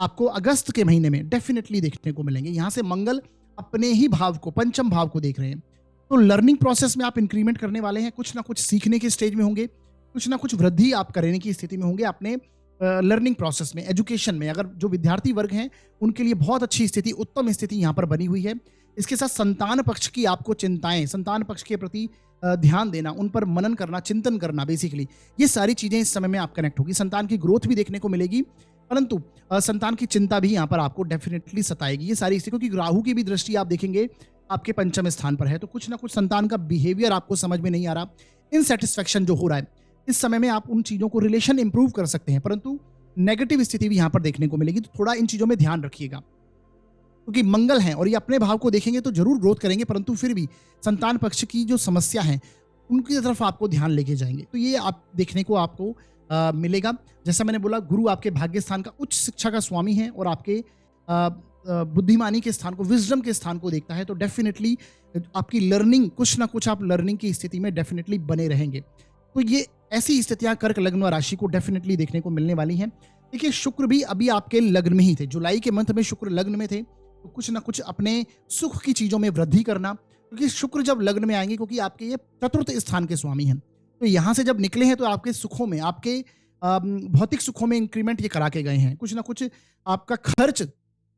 आपको अगस्त के महीने में डेफिनेटली देखने को मिलेंगे। यहाँ से मंगल अपने ही भाव को, पंचम भाव को देख रहे हैं। तो लर्निंग प्रोसेस में आप इंक्रीमेंट करने वाले हैं, कुछ ना कुछ सीखने के स्टेज में होंगे, कुछ ना कुछ वृद्धि आप करने की स्थिति में होंगे अपने लर्निंग प्रोसेस में, एजुकेशन में। अगर जो विद्यार्थी वर्ग हैं उनके लिए बहुत अच्छी स्थिति, उत्तम स्थिति यहाँ पर बनी हुई है। इसके साथ संतान पक्ष की आपको चिंताएं, संतान पक्ष के प्रति ध्यान देना, उन पर मनन करना, चिंतन करना, बेसिकली ये सारी चीजें इस समय में आप कनेक्ट होगी। संतान की ग्रोथ भी देखने को मिलेगी, परंतु संतान की चिंता भी यहाँ पर आपको डेफिनेटली सताएगी। ये सारी स्थिति, क्योंकि राहु की भी दृष्टि आप देखेंगे आपके पंचम स्थान पर है, तो कुछ ना कुछ संतान का बिहेवियर आपको समझ में नहीं आ रहा, इनसेटिस्फेक्शन जो हो रहा है, इस समय में आप उन चीजों को, रिलेशन इंप्रूव कर सकते हैं, परंतु नेगेटिव स्थिति भी यहाँ पर देखने को मिलेगी। तो थोड़ा इन चीजों में ध्यान रखिएगा, क्योंकि मंगल हैं और ये अपने भाव को देखेंगे तो जरूर ग्रोथ करेंगे, परंतु फिर भी संतान पक्ष की जो समस्या है उनकी तरफ आपको ध्यान लेके जाएंगे। तो ये आप देखने को आपको मिलेगा। जैसा मैंने बोला, गुरु आपके भाग्य स्थान का, उच्च शिक्षा का स्वामी है और आपके बुद्धिमानी के स्थान को, विजडम के स्थान को देखता है। तो डेफिनेटली आपकी लर्निंग, कुछ ना कुछ आप लर्निंग की स्थिति में डेफिनेटली बने रहेंगे। तो ये ऐसी स्थितियां कर्क लग्न व राशि को डेफिनेटली देखने को मिलने वाली हैं। देखिए शुक्र भी अभी आपके लग्न में ही थे, जुलाई के मंथ में शुक्र लग्न में थे, तो कुछ ना कुछ अपने सुख की चीजों में वृद्धि करना, क्योंकि शुक्र जब लग्न में आएंगे, क्योंकि आपके ये चतुर्थ स्थान के स्वामी हैं, तो यहाँ से जब निकले हैं तो आपके सुखों में, आपके भौतिक सुखों में इंक्रीमेंट ये करा के गए हैं। कुछ ना कुछ आपका खर्च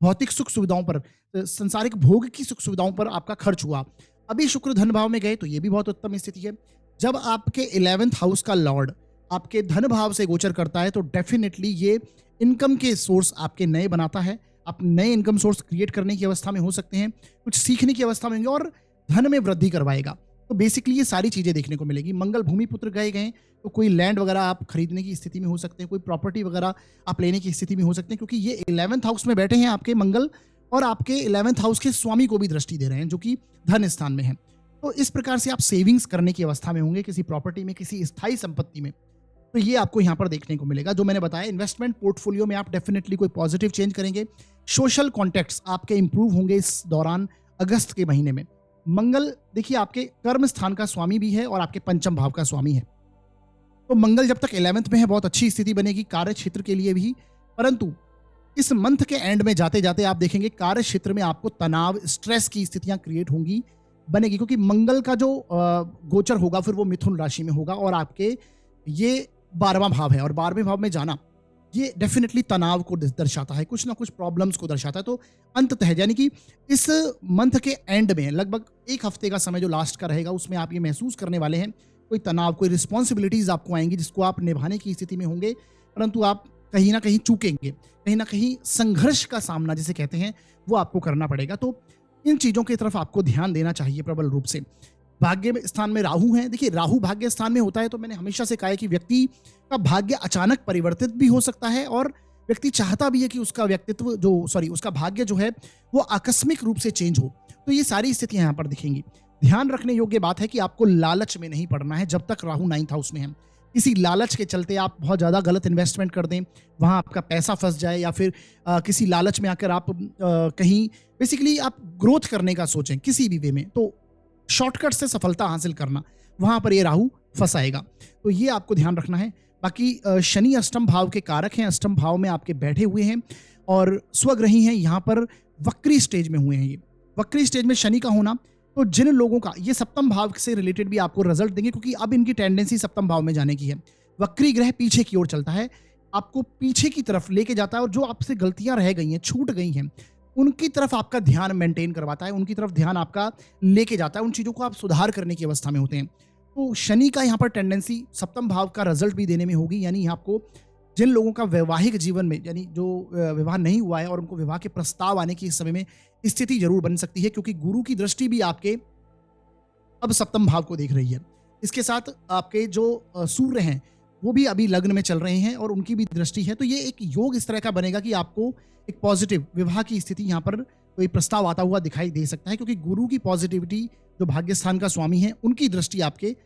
भौतिक सुख सुविधाओं पर, सांसारिक भोग की सुख सुविधाओं पर आपका खर्च हुआ। अभी शुक्र धन भाव में गए तो ये भी बहुत उत्तम स्थिति है। जब आपके 11th हाउस का लॉर्ड आपके धन भाव से गोचर करता है तो डेफिनेटली ये इनकम के सोर्स आपके नए बनाता है। आप नए इनकम सोर्स क्रिएट करने की अवस्था में हो सकते हैं, कुछ सीखने की अवस्था में होंगे और धन में वृद्धि करवाएगा। तो बेसिकली ये सारी चीजें देखने को मिलेगी। मंगल भूमि पुत्र गए गए तो कोई लैंड वगैरह आप खरीदने की स्थिति में हो सकते हैं, कोई प्रॉपर्टी वगैरह आप लेने की स्थिति में हो सकते हैं, क्योंकि ये 11th हाउस में बैठे हैं आपके मंगल और आपके 11th हाउस के स्वामी को भी दृष्टि दे रहे हैं जो कि धन स्थान में है। तो इस प्रकार से आप सेविंग्स करने की अवस्था में होंगे किसी प्रॉपर्टी में, किसी स्थायी संपत्ति में। तो ये आपको यहाँ पर देखने को मिलेगा। जो मैंने बताया, इन्वेस्टमेंट पोर्टफोलियो में आप डेफिनेटली कोई पॉजिटिव चेंज करेंगे। सोशल कॉन्टेक्ट्स आपके इंप्रूव होंगे इस दौरान अगस्त के महीने में। मंगल देखिए आपके कर्म स्थान का स्वामी भी है और आपके पंचम भाव का स्वामी है। तो मंगल जब तक 11th में है बहुत अच्छी स्थिति बनेगी कार्य क्षेत्र के लिए भी, परंतु इस मंथ के एंड में जाते जाते आप देखेंगे कार्य क्षेत्र में आपको तनाव, स्ट्रेस की स्थितियां क्रिएट होंगी, बनेगी, क्योंकि मंगल का जो गोचर होगा फिर वो मिथुन राशि में होगा और आपके ये 12वां भाव है और 12वें भाव में जाना ये डेफिनेटली तनाव को दर्शाता है, कुछ ना कुछ प्रॉब्लम्स को दर्शाता है। तो अंततः यानी कि इस मंथ के एंड में लगभग एक हफ्ते का समय जो लास्ट का रहेगा उसमें आप ये महसूस करने वाले हैं कोई तनाव, कोई रिस्पॉन्सिबिलिटीज आपको आएंगी जिसको आप निभाने की स्थिति में होंगे, परंतु आप कहीं ना कहीं चूकेंगे, कहीं ना कहीं संघर्ष का सामना जिसे कहते हैं वो आपको करना पड़ेगा। तो इन चीजों की तरफ आपको ध्यान देना चाहिए प्रबल रूप से। भाग्य स्थान में राहु है। देखिए राहु भाग्य स्थान में होता है तो मैंने हमेशा से कहा है कि व्यक्ति का भाग्य अचानक परिवर्तित भी हो सकता है और व्यक्ति चाहता भी है कि उसका व्यक्तित्व उसका भाग्य जो है वो आकस्मिक रूप से चेंज हो। तो ये सारी स्थितियां यहाँ पर दिखेंगी। ध्यान रखने योग्य बात है कि आपको लालच में नहीं पड़ना है जब तक राहु 9th हाउस में है। किसी लालच के चलते आप बहुत ज्यादा गलत इन्वेस्टमेंट कर दें, वहां आपका पैसा फंस जाए, या फिर किसी लालच में आकर आप कहीं बेसिकली आप ग्रोथ करने का सोचें किसी भी वे में, तो शॉर्टकट से सफलता हासिल करना, वहां पर ये राहु फंसाएगा। तो ये आपको ध्यान रखना है। बाकी शनि अष्टम भाव के कारक हैं, अष्टम भाव में आपके बैठे हुए हैं और स्वग्रही हैं, यहाँ पर वक्री स्टेज में हुए हैं। ये वक्री स्टेज में शनि का होना, तो जिन लोगों का ये सप्तम भाव से रिलेटेड भी आपको रिजल्ट देंगे, क्योंकि अब इनकी टेंडेंसी सप्तम भाव में जाने की है। वक्री ग्रह पीछे की ओर चलता है, आपको पीछे की तरफ लेके जाता है और जो आपसे गलतियां रह गई हैं, छूट गई हैं, उनकी तरफ आपका ध्यान मेंटेन करवाता है, उनकी तरफ ध्यान आपका लेके जाता है, उन चीजों को आप सुधार करने की अवस्था में होते हैं। तो शनि का यहाँ पर टेंडेंसी सप्तम भाव का रिजल्ट भी देने में होगी, यानी आपको जिन लोगों का वैवाहिक जीवन में यानी जो विवाह नहीं हुआ है और उनको विवाह के प्रस्ताव आने की इस समय में स्थिति जरूर बन सकती है, क्योंकि गुरु की दृष्टि भी आपके अब सप्तम भाव को देख रही है। इसके साथ आपके जो सूर्य हैं वो भी अभी लग्न में चल रहे हैं और उनकी भी दृष्टि है। तो ये एक योग इस तरह का बनेगा कि आपको एक पॉजिटिव विवाह की स्थिति यहाँ पर कोई प्रस्ताव आता हुआ दिखाई दे सकता है, क्योंकि गुरु की पॉजिटिविटी जो भाग्य स्थान का स्वामी है उनकी दृष्टि आपके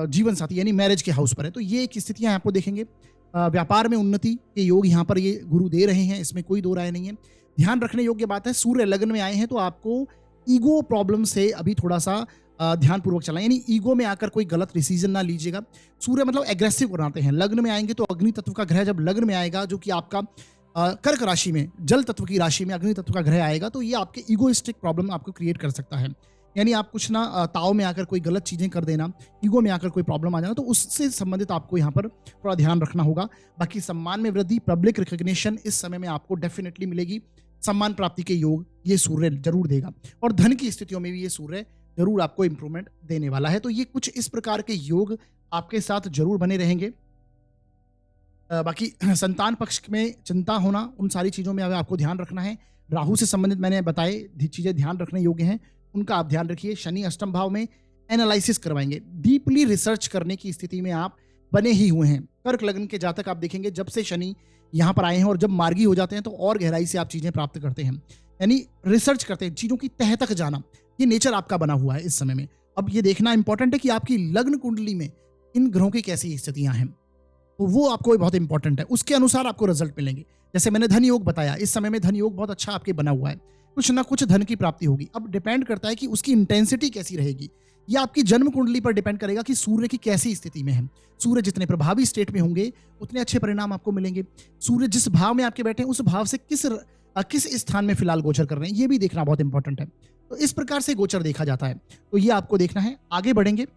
जीवन साथी यानी मैरिज के हाउस पर है। तो ये एक स्थितियां आपको देखेंगे। व्यापार में उन्नति के योग यहाँ पर ये गुरु दे रहे हैं, इसमें कोई दो राय नहीं है। ध्यान रखने योग्य बात है, सूर्य लग्न में आए हैं तो आपको ईगो प्रॉब्लम से अभी थोड़ा सा ध्यानपूर्वक चलाएं, यानी ईगो में आकर कोई गलत डिसीजन ना लीजिएगा। सूर्य मतलब एग्रेसिव बनाते हैं। लग्न में आएंगे तो अग्नि तत्व का ग्रह जब लग्न में आएगा, जो कि आपका कर्क राशि में जल तत्व की राशि में अग्नि तत्व का ग्रह आएगा, तो ये आपके ईगोइस्टिक प्रॉब्लम आपको क्रिएट कर सकता है। यानी आप कुछ ना ताव में आकर कोई गलत चीजें कर देना, ईगो में आकर कोई प्रॉब्लम आ जाना, तो उससे संबंधित आपको यहाँ पर थोड़ा ध्यान रखना होगा। बाकी सम्मान में वृद्धि, पब्लिक रिकॉग्निशन इस समय में आपको डेफिनेटली मिलेगी। सम्मान प्राप्ति के योग ये सूर्य जरूर देगा और धन की स्थितियों में भी ये सूर्य जरूर आपको इंप्रूवमेंट देने वाला है। तो ये कुछ इस प्रकार के योग आपके साथ जरूर बने रहेंगे। बाकी संतान पक्ष में चिंता होना, उन सारी चीजों में आपको ध्यान रखना है। राहु से संबंधित मैंने बताए चीजें ध्यान रखने योग्य हैं, उनका आप ध्यान रखिए। शनि अष्टम भाव में एनालिसिस करवाएंगे, डीपली रिसर्च करने की स्थिति में आप बने ही हुए हैं। कर्क लग्न के जातक आप देखेंगे जब से शनि यहाँ पर आए हैं और जब मार्गी हो जाते हैं तो और गहराई से आप चीजें प्राप्त करते हैं, यानी रिसर्च करते हैं, चीजों की तह तक जाना, ये नेचर आपका बना हुआ है इस समय में। अब ये देखना इंपॉर्टेंट है कि आपकी लग्न कुंडली में इन ग्रहों की कैसी स्थितियां हैं, तो वो आपको बहुत इंपॉर्टेंट है, उसके अनुसार आपको रिजल्ट मिलेंगे। जैसे मैंने धन योग बताया, इस समय में धन योग बहुत अच्छा आपके बना हुआ है, कुछ ना कुछ धन की प्राप्ति होगी। अब डिपेंड करता है कि उसकी इंटेंसिटी कैसी रहेगी, ये आपकी जन्म कुंडली पर डिपेंड करेगा कि सूर्य की कैसी स्थिति में है। सूर्य जितने प्रभावी स्टेट में होंगे उतने अच्छे परिणाम आपको मिलेंगे। सूर्य जिस भाव में आपके बैठे हैं उस भाव से किस स्थान में फिलहाल गोचर कर रहे हैं, ये भी देखना बहुत इंपॉर्टेंट है। तो इस प्रकार से गोचर देखा जाता है, तो ये आपको देखना है। आगे बढ़ेंगे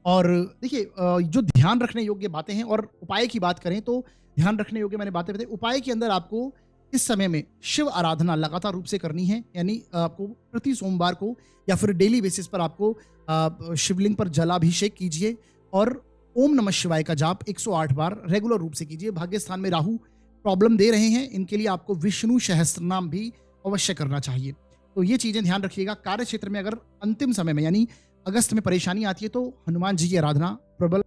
और देखिए जो ध्यान रखने योग्य बातें हैं और उपाय की बात करें तो ध्यान रखने योग्य मैंने बातें बताई। उपाय के अंदर आपको इस समय में शिव आराधना लगातार रूप से करनी है, यानी आपको प्रति सोमवार को या फिर डेली बेसिस पर आपको शिवलिंग पर जलाभिषेक कीजिए और ओम नमः शिवाय का जाप 108 बार रेगुलर रूप से कीजिए। भाग्य स्थान में राहु प्रॉब्लम दे रहे हैं, इनके लिए आपको विष्णु सहस्त्रनाम भी अवश्य करना चाहिए। तो ये चीजें ध्यान रखिएगा। कार्य क्षेत्र में अगर अंतिम समय में यानी अगस्त में परेशानी आती है तो हनुमान जी की आराधना प्रबल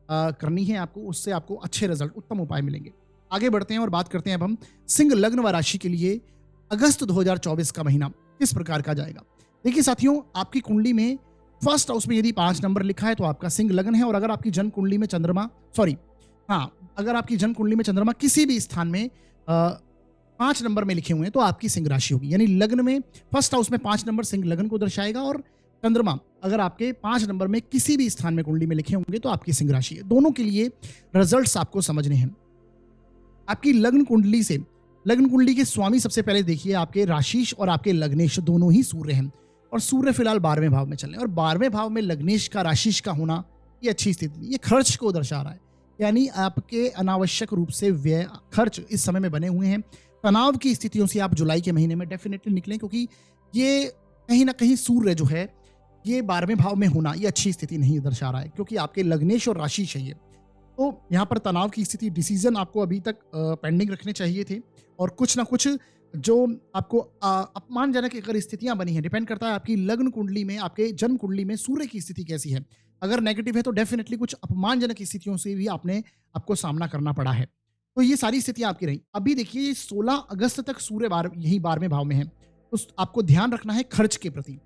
करनी है आपको, उससे आपको अच्छे रिजल्ट, उत्तम उपाय मिलेंगे। आगे बढ़ते हैं और बात करते हैं अब हम सिंह लग्न व राशि के लिए अगस्त 2024 का महीना किस प्रकार का जाएगा। देखिए साथियों, आपकी कुंडली में फर्स्ट हाउस में यदि 5 नंबर लिखा है तो आपका सिंह लग्न है, और अगर आपकी जन्म कुंडली में चंद्रमा अगर आपकी जन्म कुंडली में चंद्रमा किसी भी स्थान में 5 नंबर में लिखे हुए हैं तो आपकी सिंह राशि होगी। यानी लग्न में फर्स्ट हाउस में 5 नंबर सिंह लग्न को दर्शाएगा, और चंद्रमा अगर आपके 5 नंबर में किसी भी स्थान में कुंडली में लिखे होंगे तो आपकी सिंह राशि है। दोनों के लिए रिजल्ट्स आपको समझने हैं। आपकी लग्न कुंडली के स्वामी सबसे पहले देखिए आपके राशिश और आपके लग्नेश दोनों ही सूर्य हैं, और सूर्य फिलहाल 12वें भाव में चल रहे हैं, और 12वें भाव में लग्नेश का राशिश का होना ये अच्छी स्थिति नहीं, ये खर्च को दर्शा रहा है। यानी आपके अनावश्यक रूप से व्यय खर्च इस समय में बने हुए हैं। तनाव की स्थितियों से आप जुलाई के महीने में डेफिनेटली निकलें, क्योंकि ये कहीं ना कहीं सूर्य जो है ये 12वें भाव में होना ये अच्छी स्थिति नहीं दर्शा रहा है, क्योंकि आपके लग्नेश और राशिश है ये। तो यहाँ पर तनाव की स्थिति, डिसीजन आपको अभी तक पेंडिंग रखने चाहिए थे, और कुछ ना कुछ जो आपको अपमानजनक अगर स्थितियां बनी हैं, डिपेंड करता है आपकी लग्न कुंडली में, आपके जन्म कुंडली में सूर्य की स्थिति कैसी है। अगर नेगेटिव है तो डेफिनेटली कुछ अपमानजनक स्थितियों से भी आपको सामना करना पड़ा है। तो ये सारी स्थितियां आपकी रही। अभी देखिए 16 अगस्त तक सूर्य यही 12वें भाव में है, तो आपको ध्यान रखना है खर्च के प्रति।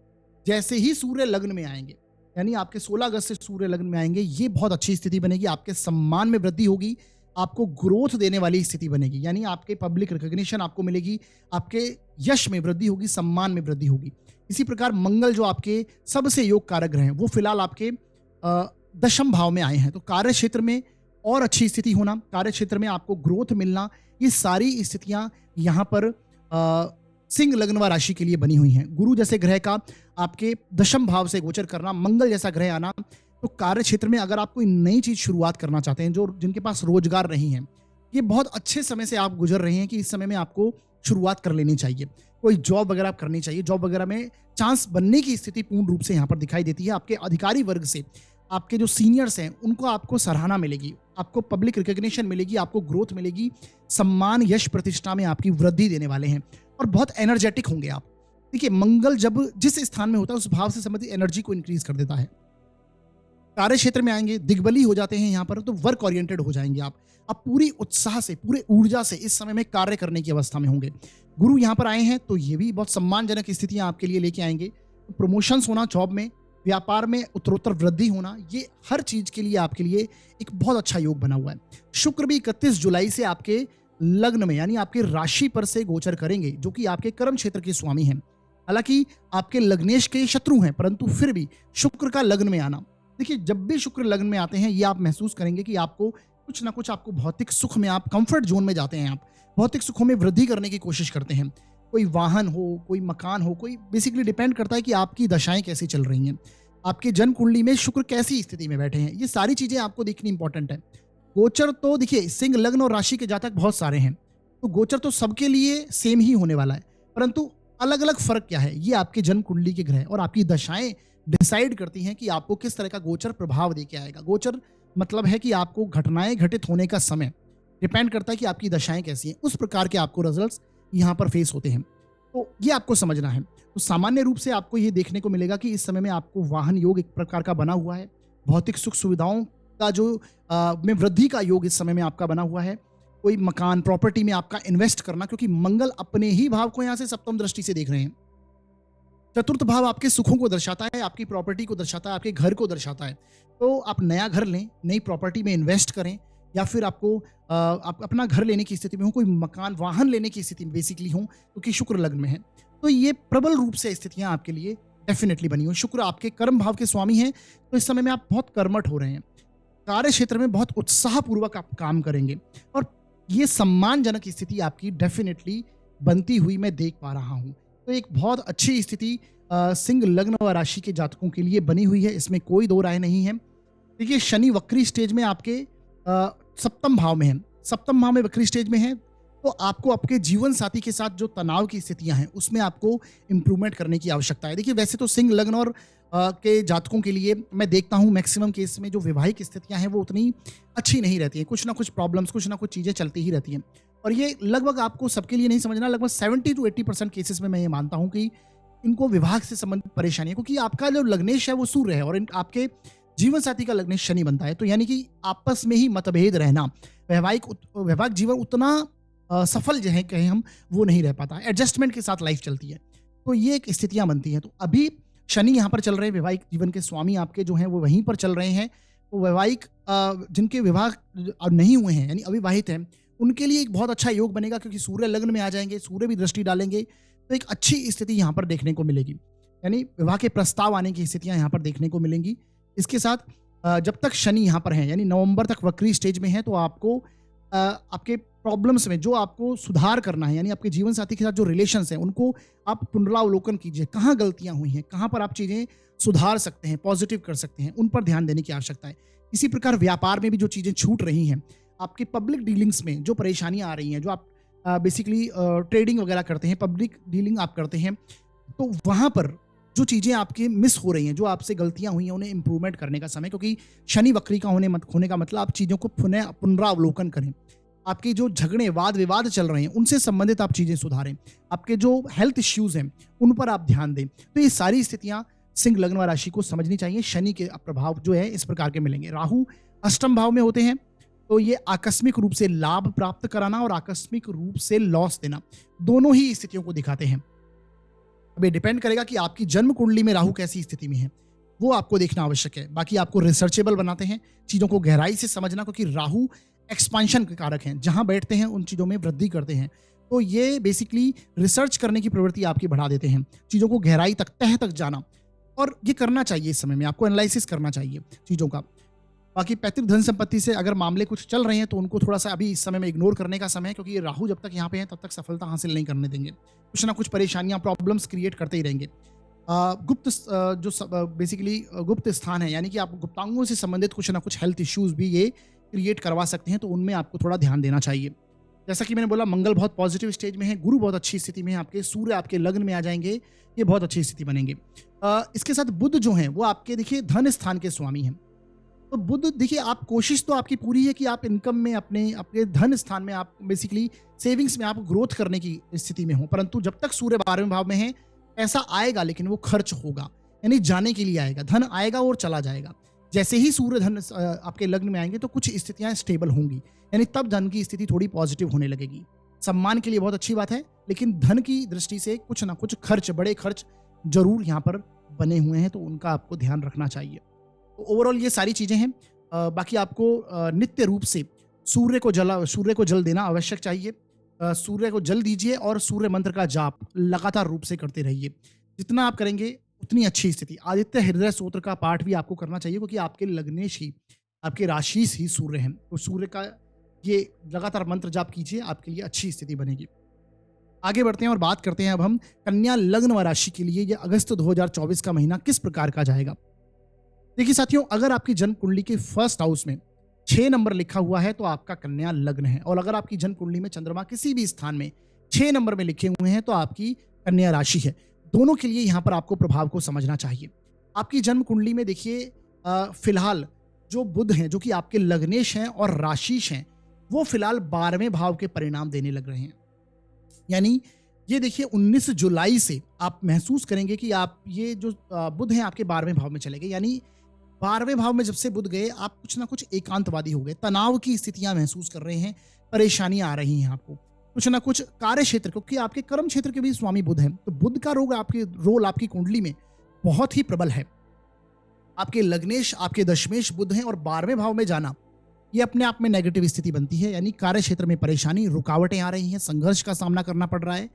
जैसे ही सूर्य लग्न में आएंगे, यानी आपके 16 अगस्त से सूर्य लग्न में आएंगे, ये बहुत अच्छी स्थिति बनेगी। आपके सम्मान में वृद्धि होगी, आपको ग्रोथ देने वाली स्थिति बनेगी, यानी आपके पब्लिक रिकॉग्निशन आपको मिलेगी, आपके यश में वृद्धि होगी, सम्मान में वृद्धि होगी। इसी प्रकार मंगल जो आपके सबसे योग कारक ग्रह हैं वो फिलहाल आपके 10वें भाव में आए हैं, तो कार्य क्षेत्र में और अच्छी स्थिति होना, कार्य क्षेत्र में आपको ग्रोथ मिलना, ये सारी स्थितियां यहाँ पर सिंह लग्न व राशि के लिए बनी हुई हैं। गुरु जैसे ग्रह का आपके 10वें भाव से गोचर करना, मंगल जैसा ग्रह आना, तो कार्य क्षेत्र में अगर आप कोई नई चीज शुरुआत करना चाहते हैं, जो जिनके पास रोजगार नहीं है, ये बहुत अच्छे समय से आप गुजर रहे हैं कि इस समय में आपको शुरुआत कर लेनी चाहिए। कोई जॉब वगैरह करनी चाहिए, जॉब वगैरह में चांस बनने की स्थिति पूर्ण रूप से यहाँ पर दिखाई देती है। आपके अधिकारी वर्ग से, आपके जो सीनियर्स हैं उनको आपको सराहना मिलेगी, आपको पब्लिक रिकॉग्निशन मिलेगी, आपको ग्रोथ मिलेगी, सम्मान यश प्रतिष्ठा में आपकी वृद्धि देने वाले हैं, और बहुत एनर्जेटिक होंगे आप। देखिए मंगल जब जिस स्थान में होता है उस भाव से संबंधित एनर्जी को इंक्रीज कर देता है। कार्य क्षेत्र में आएंगे, दिग्बली हो जाते हैं यहाँ पर, तो वर्क ओरिएंटेड हो जाएंगे आप पूरी उत्साह से, पूरे ऊर्जा से इस समय में कार्य करने की अवस्था में होंगे। गुरु यहाँ पर आए हैं तो ये भी बहुत सम्मानजनक स्थितियां आपके लिए लेके आएंगे। प्रमोशंस होना जॉब में, व्यापार में उत्तरोत्तर वृद्धि होना, ये हर चीज के लिए आपके लिए एक बहुत अच्छा योग बना हुआ है। शुक्र भी 31 जुलाई से आपके लग्न में यानी आपके राशि पर से गोचर करेंगे, जो कि आपके कर्म क्षेत्र के स्वामी हैं। हालांकि आपके लग्नेश के शत्रु हैं, परंतु फिर भी शुक्र का लग्न में आना, देखिए जब भी शुक्र लग्न में आते हैं ये आप महसूस करेंगे कि आपको कुछ ना कुछ, आपको भौतिक सुख में, आप कंफर्ट जोन में जाते हैं, आप भौतिक सुखों में वृद्धि करने की कोशिश करते हैं। कोई वाहन हो, कोई मकान हो, कोई बेसिकली डिपेंड करता है कि आपकी दशाएं कैसी चल रही हैं, आपके जन्म कुंडली में शुक्र कैसी स्थिति में बैठे हैं, ये सारी चीजें आपको देखनी इंपॉर्टेंट है। गोचर तो देखिए सिंह लग्न और राशि के जातक बहुत सारे हैं, तो गोचर तो सबके लिए सेम ही होने वाला है, परंतु अलग अलग फर्क क्या है, ये आपके जन्म कुंडली के ग्रह और आपकी दशाएं डिसाइड करती हैं कि आपको किस तरह का गोचर प्रभाव देके आएगा। गोचर मतलब है कि आपको घटनाएं घटित होने का समय डिपेंड करता है कि आपकी दशाएं कैसी हैं, उस प्रकार के आपको रिजल्ट्स यहाँ पर फेस होते हैं। तो ये आपको समझना है। तो सामान्य रूप से आपको ये देखने को मिलेगा कि इस समय में आपको वाहन योग एक प्रकार का बना हुआ है, भौतिक सुख सुविधाओं का जो में वृद्धि का योग इस समय में आपका बना हुआ है। कोई मकान प्रॉपर्टी में आपका इन्वेस्ट करना, क्योंकि मंगल अपने ही भाव को यहाँ से सप्तम दृष्टि से देख रहे हैं। चतुर्थ भाव आपके सुखों को दर्शाता है, आपकी प्रॉपर्टी को दर्शाता है, आपके घर को दर्शाता है। तो आप नया घर लें, नई प्रॉपर्टी में इन्वेस्ट करें, या फिर आपको आप अपना घर लेने की स्थिति में हो, कोई मकान वाहन लेने की स्थिति में बेसिकली हो, क्योंकि शुक्र लग्न में है। तो ये प्रबल रूप से स्थितियां आपके लिए डेफिनेटली बनी हो। शुक्र आपके कर्म भाव के स्वामी हैं, तो इस समय में आप बहुत कर्मठ हो रहे हैं, कार्य क्षेत्र में बहुत उत्साहपूर्वक आप काम करेंगे, और ये सम्मानजनक स्थिति आपकी डेफिनेटली बनती हुई मैं देख पा रहा हूँ। तो एक बहुत अच्छी स्थिति सिंह लग्न व राशि के जातकों के लिए बनी हुई है, इसमें कोई दो राय नहीं है। देखिए शनि वक्री स्टेज में आपके सप्तम भाव में है। सप्तम भाव में वक्री स्टेज में है, तो आपको आपके जीवन साथी के साथ जो तनाव की स्थितियां हैं उसमें आपको इम्प्रूवमेंट करने की आवश्यकता है। देखिए वैसे तो सिंह लग्न और के जातकों के लिए मैं देखता हूँ मैक्सिमम केस में जो वैवाहिक स्थितियां हैं वो उतनी अच्छी नहीं रहती हैं। कुछ ना कुछ प्रॉब्लम्स, कुछ ना कुछ चीज़ें चलती ही रहती हैं। और ये लगभग आपको सबके लिए नहीं समझना, लगभग 70 to 80% केसेस में मैं ये मानता हूँ कि इनको विवाह से संबंधित परेशानी है, क्योंकि आपका जो लग्नेश है वो सूर्य है और आपके जीवन साथी का लग्नेश शनि बनता है। तो यानी कि आपस में ही मतभेद रहना, वैवाहिक जीवन उतना सफल जो है कहें हम, वो नहीं रह पाता। एडजस्टमेंट के साथ लाइफ चलती है, तो ये एक स्थितियां बनती हैं। तो अभी शनि यहाँ पर चल रहे हैं, वैवाहिक जीवन के स्वामी आपके जो हैं वो वहीं पर चल रहे हैं। तो वैवाहिक जिनके विवाह अब नहीं हुए हैं यानी अविवाहित हैं, उनके लिए एक बहुत अच्छा योग बनेगा, क्योंकि सूर्य लग्न में आ जाएंगे, सूर्य भी दृष्टि डालेंगे, तो एक अच्छी स्थिति यहाँ पर देखने को मिलेगी। यानी विवाह के प्रस्ताव आने की स्थितियां यहाँ पर देखने को मिलेंगी। इसके साथ जब तक शनि यहाँ पर हैं यानी नवंबर तक वक्री स्टेज में है, तो आपको आपके प्रॉब्लम्स में जो आपको सुधार करना है, यानी आपके जीवन साथी के साथ जो रिलेशंस हैं उनको आप पुनरावलोकन कीजिए। कहाँ गलतियां हुई हैं, कहाँ पर आप चीज़ें सुधार सकते हैं, पॉजिटिव कर सकते हैं, उन पर ध्यान देने की आवश्यकता है। इसी प्रकार व्यापार में भी जो चीज़ें छूट रही हैं, आपके पब्लिक डीलिंग्स में जो परेशानियां आ रही हैं, जो आप बेसिकली ट्रेडिंग वगैरह करते हैं, पब्लिक डीलिंग आप करते हैं, तो वहाँ पर जो चीज़ें आपकी मिस हो रही हैं, जो आपसे गलतियां हुई हैं, उन्हें इंप्रूवमेंट करने का समय, क्योंकि शनि वक्री का होने का मतलब आप चीज़ों को पुनरावलोकन करें। आपके जो झगड़े वाद विवाद चल रहे हैं उनसे संबंधित आप चीज़ें सुधारें। आपके जो हेल्थ इश्यूज हैं उन पर आप ध्यान दें। तो ये सारी स्थितियां सिंह लग्न वाली राशि को समझनी चाहिए। शनि के प्रभाव जो है इस प्रकार के मिलेंगे। राहु अष्टम भाव में होते हैं, तो ये आकस्मिक रूप से लाभ प्राप्त कराना और आकस्मिक रूप से लॉस देना, दोनों ही स्थितियों को दिखाते हैं। अब ये डिपेंड करेगा कि आपकी जन्म कुंडली में राहु कैसी स्थिति में है, वो आपको देखना आवश्यक है। बाकी आपको रिसर्चेबल बनाते हैं चीज़ों को गहराई से समझना, क्योंकि राहु एक्सपांशन के कारक हैं, जहां बैठते हैं उन चीज़ों में वृद्धि करते हैं। तो ये बेसिकली रिसर्च करने की प्रवृत्ति आपकी बढ़ा देते हैं, चीज़ों को गहराई तक, तह तक जाना, और ये करना चाहिए। इस समय में आपको एनालिसिस करना चाहिए चीज़ों का। बाकी पैतृक धन संपत्ति से अगर मामले कुछ चल रहे हैं तो उनको थोड़ा सा अभी इस समय में इग्नोर करने का समय है, क्योंकि ये राहु जब तक यहाँ पे हैं तब तक सफलता हासिल नहीं करने देंगे। कुछ ना कुछ परेशानियां, प्रॉब्लम्स क्रिएट करते ही रहेंगे। जो बेसिकली गुप्त स्थान है, यानी कि आप गुप्तांगों से संबंधित कुछ ना कुछ हेल्थ इश्यूज भी ये क्रिएट करवा सकते हैं, तो उनमें आपको थोड़ा ध्यान देना चाहिए। जैसा कि मैंने बोला, मंगल बहुत पॉजिटिव स्टेज में है, गुरु बहुत अच्छी स्थिति में है आपके, सूर्य आपके लग्न में आ जाएंगे, ये बहुत अच्छी स्थिति बनेंगे। इसके साथ बुध जो हैं वो आपके देखिए धन स्थान के स्वामी हैं। तो बुध देखिए, आप कोशिश तो आपकी पूरी है कि आप इनकम में अपने अपने धन स्थान में आप बेसिकली सेविंग्स में आप ग्रोथ करने की स्थिति में हो, परंतु जब तक सूर्य 12वें भाव में है पैसा आएगा, लेकिन वो खर्च होगा, यानी जाने के लिए आएगा। धन आएगा और चला जाएगा। जैसे ही सूर्य धन आपके लग्न में आएंगे तो कुछ स्थितियां स्टेबल होंगी, यानी तब धन की स्थिति थोड़ी पॉजिटिव होने लगेगी। सम्मान के लिए बहुत अच्छी बात है, लेकिन धन की दृष्टि से कुछ ना कुछ खर्च, बड़े खर्च जरूर यहाँ पर बने हुए हैं, तो उनका आपको ध्यान रखना चाहिए। तो ओवरऑल ये सारी चीजें हैं। बाकी आपको नित्य रूप से सूर्य को जल देना आवश्यक चाहिए। सूर्य को जल दीजिए और सूर्य मंत्र का जाप लगातार रूप से करते रहिए। जितना आप करेंगे उतनी अच्छी स्थिति। आदित्य हृदय स्तोत्र का पाठ भी आपको करना चाहिए, क्योंकि आपके लग्नेश ही, आपके राशिश ही सूर्य हैं। तो सूर्य का ये लगातार मंत्र जाप कीजिए, आपके लिए अच्छी स्थिति बनेगी। आगे बढ़ते हैं और बात करते हैं अब हम कन्या लग्न व राशि के लिए ये अगस्त 2024 का महीना किस प्रकार का जाएगा। देखिए साथियों, अगर आपकी जन्म कुंडली के फर्स्ट हाउस में 6 नंबर लिखा हुआ है तो आपका कन्या लग्न है, और अगर आपकी जन्म कुंडली में चंद्रमा किसी भी स्थान में 6 नंबर में लिखे हुए हैं तो आपकी कन्या राशि है। दोनों के लिए यहाँ पर आपको प्रभाव को समझना चाहिए। आपकी जन्म कुंडली में देखिए फिलहाल जो बुध हैं, जो कि आपके लग्नेश हैं और राशिश हैं, वो फिलहाल 12वें भाव के परिणाम देने लग रहे हैं। यानी ये देखिए 19 जुलाई से आप महसूस करेंगे कि आप ये जो बुध हैं आपके 12वें भाव में चले गए। यानी 12वें भाव में जब से बुध गए, आप कुछ ना कुछ एकांतवादी हो गए, तनाव की स्थितियां महसूस कर रहे हैं, परेशानियां आ रही हैं आपको, कुछ ना कुछ कार्य क्षेत्र, क्योंकि आपके कर्म क्षेत्र के भी स्वामी बुध हैं, तो बुध का रोल आपकी कुंडली में बहुत ही प्रबल है। आपके लग्नेश, आपके दशमेश बुध हैं, और 12वें भाव में जाना ये अपने आप में नेगेटिव स्थिति बनती है। यानी कार्य क्षेत्र में परेशानी, रुकावटें आ रही हैं, संघर्ष का सामना करना पड़ रहा है।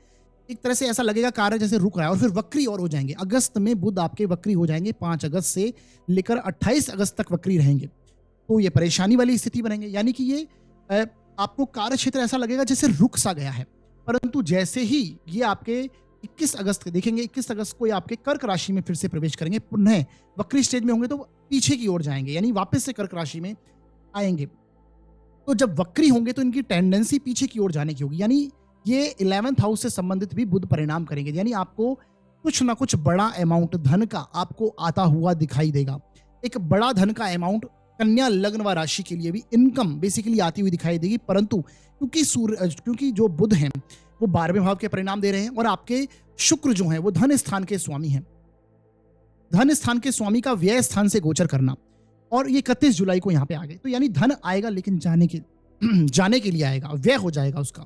एक तरह से ऐसा लगेगा कार्य जैसे रुक रहा है, और फिर वक्री और हो जाएंगे। अगस्त में बुध आपके वक्री हो जाएंगे, 5 अगस्त से लेकर 28 अगस्त तक वक्री रहेंगे, तो ये परेशानी वाली स्थिति बनेंगे। यानी कि ये आपको कार्य क्षेत्र ऐसा लगेगा जैसे रुक सा गया है, परंतु जैसे ही ये आपके 21 अगस्त देखेंगे, 21 अगस्त को ये आपके कर्क राशि में फिर से प्रवेश करेंगे, पुनः वक्री स्टेज में होंगे तो पीछे की ओर जाएंगे, यानी वापस से कर्क राशि में आएंगे। तो जब वक्री होंगे तो इनकी टेंडेंसी पीछे की ओर जाने की होगी, यानी ये 11th हाउस से संबंधित भी बुध परिणाम करेंगे, यानी आपको कुछ ना कुछ बड़ा अमाउंट धन का आपको आता हुआ दिखाई देगा। एक बड़ा धन का अमाउंट कन्या लग्न व राशि के लिए भी इनकम बेसिकली आती हुई दिखाई देगी, परंतु क्योंकि जो बुध हैं वो 12वें भाव के परिणाम दे रहे हैं और आपके शुक्र जो हैं वो धन स्थान के स्वामी हैं। धन स्थान के स्वामी का व्यय स्थान से गोचर करना, और ये 31 जुलाई को यहाँ पे आ गए, तो यानी धन आएगा लेकिन जाने के लिए आएगा, व्यय हो जाएगा उसका।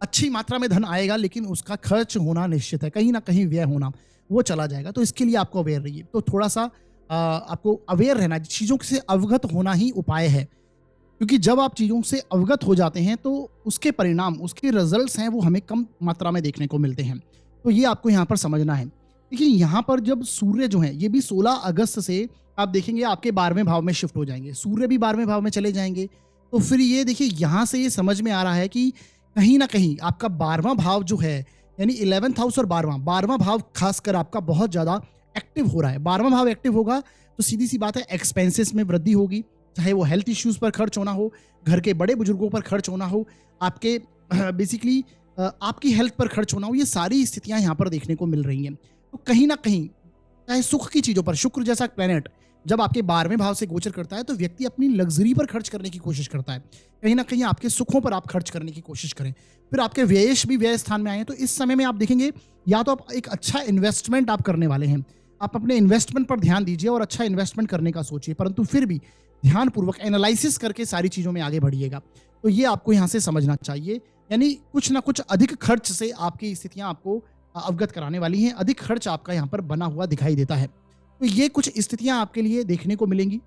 अच्छी मात्रा में धन आएगा लेकिन उसका खर्च होना निश्चित है, कहीं ना कहीं व्यय होना वो चला जाएगा। तो इसके लिए आपको अवेयर रहिए। तो थोड़ा सा आपको अवेयर रहना, चीज़ों से अवगत होना ही उपाय है, क्योंकि जब आप चीज़ों से अवगत हो जाते हैं तो उसके परिणाम, उसके रिजल्ट्स हैं वो हमें कम मात्रा में देखने को मिलते हैं। तो ये आपको यहाँ पर समझना है। देखिए यहाँ पर जब सूर्य जो है ये भी 16 अगस्त से आप देखेंगे आपके 12वें भाव में शिफ्ट हो जाएंगे, सूर्य भी 12वें भाव में चले जाएंगे। तो फिर ये देखिए यहाँ से ये समझ में आ रहा है कि कहीं ना कहीं आपका 12वां भाव जो है, यानी 11th हाउस और 12वां भाव खासकर आपका बहुत ज़्यादा एक्टिव हो रहा है। 12वां भाव एक्टिव होगा तो सीधी सी बात है एक्सपेंसेस में वृद्धि होगी, चाहे वो हेल्थ इश्यूज पर खर्च होना हो, घर के बड़े बुजुर्गों पर खर्च होना हो, आपके बेसिकली आपकी हेल्थ पर खर्च होना हो, ये सारी स्थितियां यहाँ पर देखने को मिल रही हैं। तो कहीं ना कहीं चाहे सुख की चीज़ों पर, शुक्र जैसा प्लेनेट जब आपके 12वें भाव से गोचर करता है तो व्यक्ति अपनी लग्जरी पर खर्च करने की कोशिश करता है, कहीं ना कहीं आपके सुखों पर आप खर्च करने की कोशिश करें। फिर आपके व्ययेश भी व्यय स्थान में आए हैं, तो इस समय में आप देखेंगे या तो आप एक अच्छा इन्वेस्टमेंट आप करने वाले हैं, आप अपने इन्वेस्टमेंट पर ध्यान दीजिए और अच्छा इन्वेस्टमेंट करने का सोचिए, परंतु फिर भी ध्यानपूर्वक एनालिसिस करके सारी चीज़ों में आगे बढ़िएगा। तो ये आपको यहाँ से समझना चाहिए, यानी कुछ ना कुछ अधिक खर्च से आपकी स्थितियाँ आपको अवगत कराने वाली हैं, अधिक खर्च आपका यहाँ पर बना हुआ दिखाई देता है। तो ये कुछ स्थितियां आपके लिए देखने को मिलेंगी।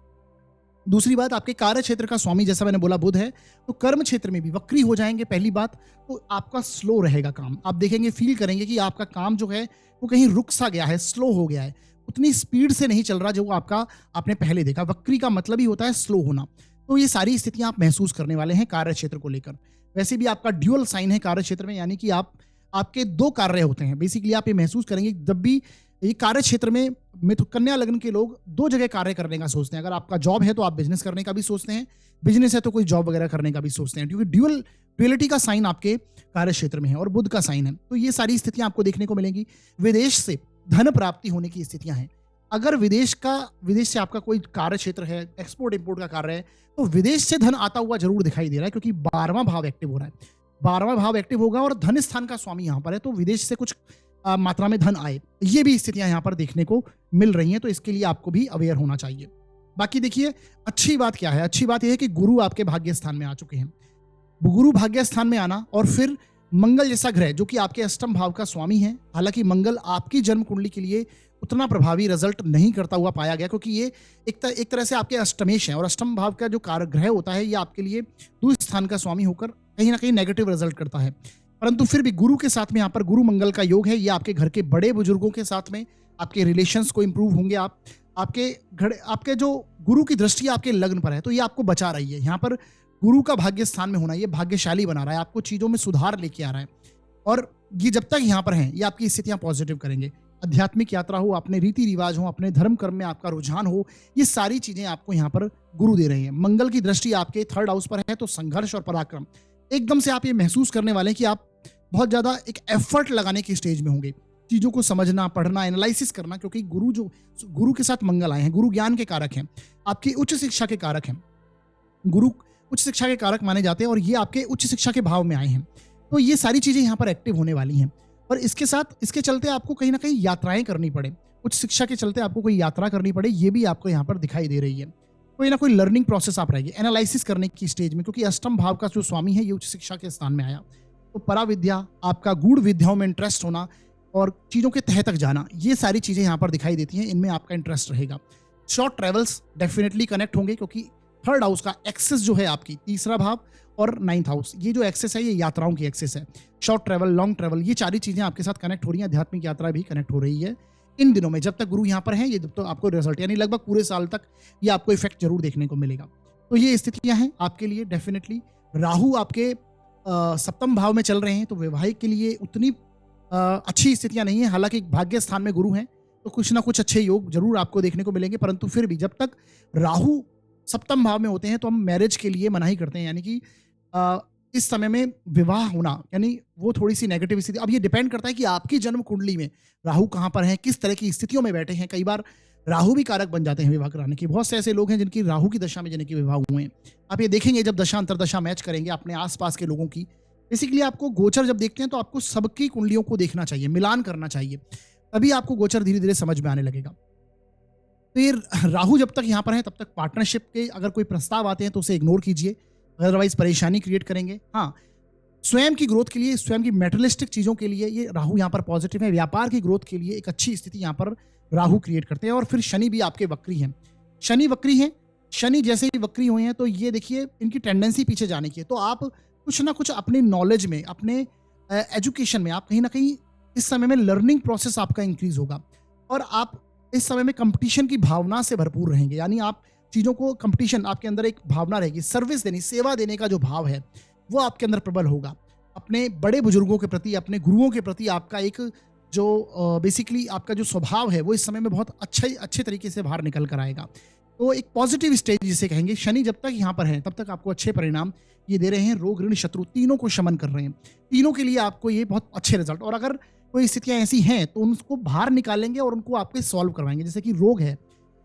दूसरी बात, आपके कार्य क्षेत्र का स्वामी जैसा मैंने बोला बुध है, तो कर्म क्षेत्र में भी वक्री हो जाएंगे। पहली बात तो आपका स्लो रहेगा काम, आप देखेंगे फील करेंगे कि आपका काम जो है वो कहीं रुक सा गया है, स्लो हो गया है, उतनी स्पीड से नहीं चल रहा जो आपका आपने पहले देखा। वक्री का मतलब ही होता है स्लो होना। तो ये सारी स्थितियां आप महसूस करने वाले हैं कार्य क्षेत्र को लेकर। वैसे भी आपका ड्यूअल साइन है कार्य क्षेत्र में, यानी कि आपके 2 कार्य होते हैं। बेसिकली आप ये महसूस करेंगे जब भी ये कार्य क्षेत्र में कन्या लग्न के लोग 2 जगह कार्य करने का सोचते हैं। अगर आपका जॉब है तो आप बिजनेस करने का भी सोचते हैं, बिजनेस है तो कोई जॉब वगैरह करने का भी सोचते हैं, क्योंकि ड्यूअलिटी का साइन आपके कार्य क्षेत्र में है और बुध का साइन है। तो ये सारी स्थितियां आपको देखने को मिलेंगी। विदेश से धन प्राप्ति होने की स्थितियां हैं। अगर विदेश से आपका कोई कार्य क्षेत्र है, एक्सपोर्ट इंपोर्ट का कार्य है, तो विदेश से धन आता हुआ जरूर दिखाई दे रहा है, क्योंकि 12वां भाव एक्टिव हो रहा है। 12वां भाव एक्टिव होगा और धन स्थान का स्वामी यहाँ पर है, तो विदेश से कुछ मात्रा में धन आए, ये भी स्थितियां यहाँ पर देखने को मिल रही हैं। तो इसके लिए आपको भी अवेयर होना चाहिए। बाकी देखिए अच्छी बात क्या है, अच्छी बात यह है कि गुरु आपके भाग्य स्थान में आ चुके हैं। गुरु भाग्य स्थान में आना और फिर मंगल जैसा ग्रह जो कि आपके अष्टम भाव का स्वामी है, हालांकि मंगल आपकी जन्म कुंडली के लिए उतना प्रभावी रिजल्ट नहीं करता हुआ पाया गया, क्योंकि ये एक तरह से आपके अष्टमेश है और अष्टम भाव का जो कारक ग्रह होता है ये आपके लिए दूसरे स्थान का स्वामी होकर कहीं ना कहीं नेगेटिव रिजल्ट करता है। परंतु फिर भी गुरु के साथ में यहाँ पर गुरु मंगल का योग है, ये आपके घर के बड़े बुजुर्गों के साथ में आपके रिलेशंस को इंप्रूव होंगे। आपके जो गुरु की दृष्टि आपके लग्न पर है तो ये आपको बचा रही है। यहाँ पर गुरु का भाग्य स्थान में होना ये भाग्यशाली बना रहा है, आपको चीज़ों में सुधार लेके आ रहा है, और ये जब तक यहाँ पर हैं ये आपकी स्थितियाँ पॉजिटिव करेंगे। आध्यात्मिक यात्रा हो, अपने रीति रिवाज हो, अपने धर्म कर्म में आपका रुझान हो, ये सारी चीज़ें आपको यहाँ पर गुरु दे रहे हैं। मंगल की दृष्टि आपके 3rd हाउस पर है, तो संघर्ष और पराक्रम एकदम से आप ये महसूस करने वाले हैं कि आप बहुत ज़्यादा एक एफर्ट लगाने की स्टेज में होंगे, चीज़ों को समझना, पढ़ना, एनालिसिस करना, क्योंकि गुरु के साथ मंगल आए हैं, गुरु ज्ञान के कारक हैं, आपकी उच्च शिक्षा के कारक हैं। गुरु उच्च शिक्षा के कारक माने जाते हैं और ये आपके उच्च शिक्षा के भाव में आए हैं। तो ये सारी चीज़ें यहाँ पर एक्टिव होने वाली हैं, और इसके चलते आपको कहीं ना कहीं यात्राएं करनी पड़े, उच्च शिक्षा के चलते आपको कोई यात्रा करनी पड़े, ये भी आपको यहाँ पर दिखाई दे रही है। कोई ना कोई लर्निंग प्रोसेस आप रहेगी एनालिसिस करने की स्टेज में, क्योंकि अष्टम भाव का जो स्वामी है ये उच्च शिक्षा के स्थान में आया। तो पराविद्या, आपका गूढ़ विद्याओं में इंटरेस्ट होना और चीज़ों के तह तक जाना, ये सारी चीज़ें यहाँ पर दिखाई देती हैं, इनमें आपका इंटरेस्ट रहेगा। शॉर्ट ट्रेवल्स डेफिनेटली कनेक्ट होंगे, क्योंकि 3rd हाउस का एक्सेस जो है आपकी 3रा भाव और 9th हाउस, ये जो एक्सेस है ये यात्राओं की एक्सेस है। शॉर्ट ट्रैवल, लॉन्ग ट्रैवल, ये सारी चीज़ें आपके साथ कनेक्ट हो रही हैं। आध्यात्मिक यात्रा भी कनेक्ट हो रही है इन दिनों में, जब तक गुरु यहाँ पर हैं ये, जब तो आपको रिजल्ट यानी लगभग पूरे साल तक ये आपको इफेक्ट जरूर देखने को मिलेगा। तो ये स्थितियाँ हैं आपके लिए डेफिनेटली। राहु आपके 7म भाव में चल रहे हैं, तो वैवाहिक के लिए उतनी अच्छी स्थितियाँ नहीं हैं। हालाँकि भाग्य स्थान में गुरु हैं, तो कुछ ना कुछ अच्छे योग ज़रूर आपको देखने को मिलेंगे, परंतु फिर भी जब तक राहु सप्तम भाव में होते हैं, तो हम मैरिज के लिए मनाही करते हैं। यानी कि अ, इस समय में विवाह होना, यानी वो थोड़ी-सी नेगेटिव स्थिति। अब ये डिपेंड करता है कि आपकी जन्म कुंडली में राहु कहाँ पर है, किस तरह की स्थितियों में बैठे हैं। कई बार राहु भी कारक बन जाते हैं विवाह कराने के। बहुत से ऐसे लोग हैं जिनकी राहु की दशा में जिनके विवाह हुए हैं। आप ये देखेंगे जब दशा अंतर्दशा मैच करेंगे अपने आस-पास के लोगों की, बेसिकली आपको गोचर जब देखते हैं तो आपको सबकी कुंडलियों को देखना चाहिए, मिलान करना चाहिए। तभी आपको गोचर धीरे-धीरे समझ में आने लगेगा। तो ये राहु जब तक यहाँ पर है तब तक पार्टनरशिप के अगर कोई प्रस्ताव आते हैं तो उसे इग्नोर कीजिए, अदरवाइज़ परेशानी क्रिएट करेंगे। हाँ, स्वयं की ग्रोथ के लिए, स्वयं की मैटेरियलिस्टिक चीज़ों के लिए ये राहु यहाँ पर पॉजिटिव है। व्यापार की ग्रोथ के लिए एक अच्छी स्थिति यहाँ पर राहु क्रिएट करते हैं। और फिर शनि भी आपके वक्री हैं। शनि वक्री हैं, शनि जैसे ही वक्री हुए हैं तो ये देखिए इनकी टेंडेंसी पीछे जाने की है। तो आप कुछ ना कुछ अपनी नॉलेज में, अपने एजुकेशन में आप कहीं न कहीं इस समय में लर्निंग प्रोसेस आपका इंक्रीज़ होगा और आप इस समय में कॉम्पिटिशन की भावना से भरपूर रहेंगे। यानी आप चीज़ों को कॉम्पिटिशन आपके अंदर एक भावना रहेगी, सर्विस देने, सेवा देने का जो भाव है, वो आपके अंदर प्रबल होगा। अपने बड़े बुजुर्गों के प्रति, अपने गुरुओं के प्रति आपका एक जो बेसिकली आपका जो स्वभाव है, वो इस समय में बहुत अच्छे तरीके से बाहर निकल कर आएगा। तो एक पॉजिटिव स्टेज जिसे कहेंगे, शनि जब तक यहाँ पर हैं, तब तक आपको अच्छे परिणाम ये दे रहे हैं। रोग, ऋण, शत्रु तीनों को शमन कर रहे हैं। तीनों के लिए आपको ये बहुत अच्छे रिजल्ट। और अगर कोई स्थितियाँ ऐसी हैं, तो उनको बाहर निकालेंगे और उनको आपके सॉल्व करवाएँगे। जैसे कि रोग है,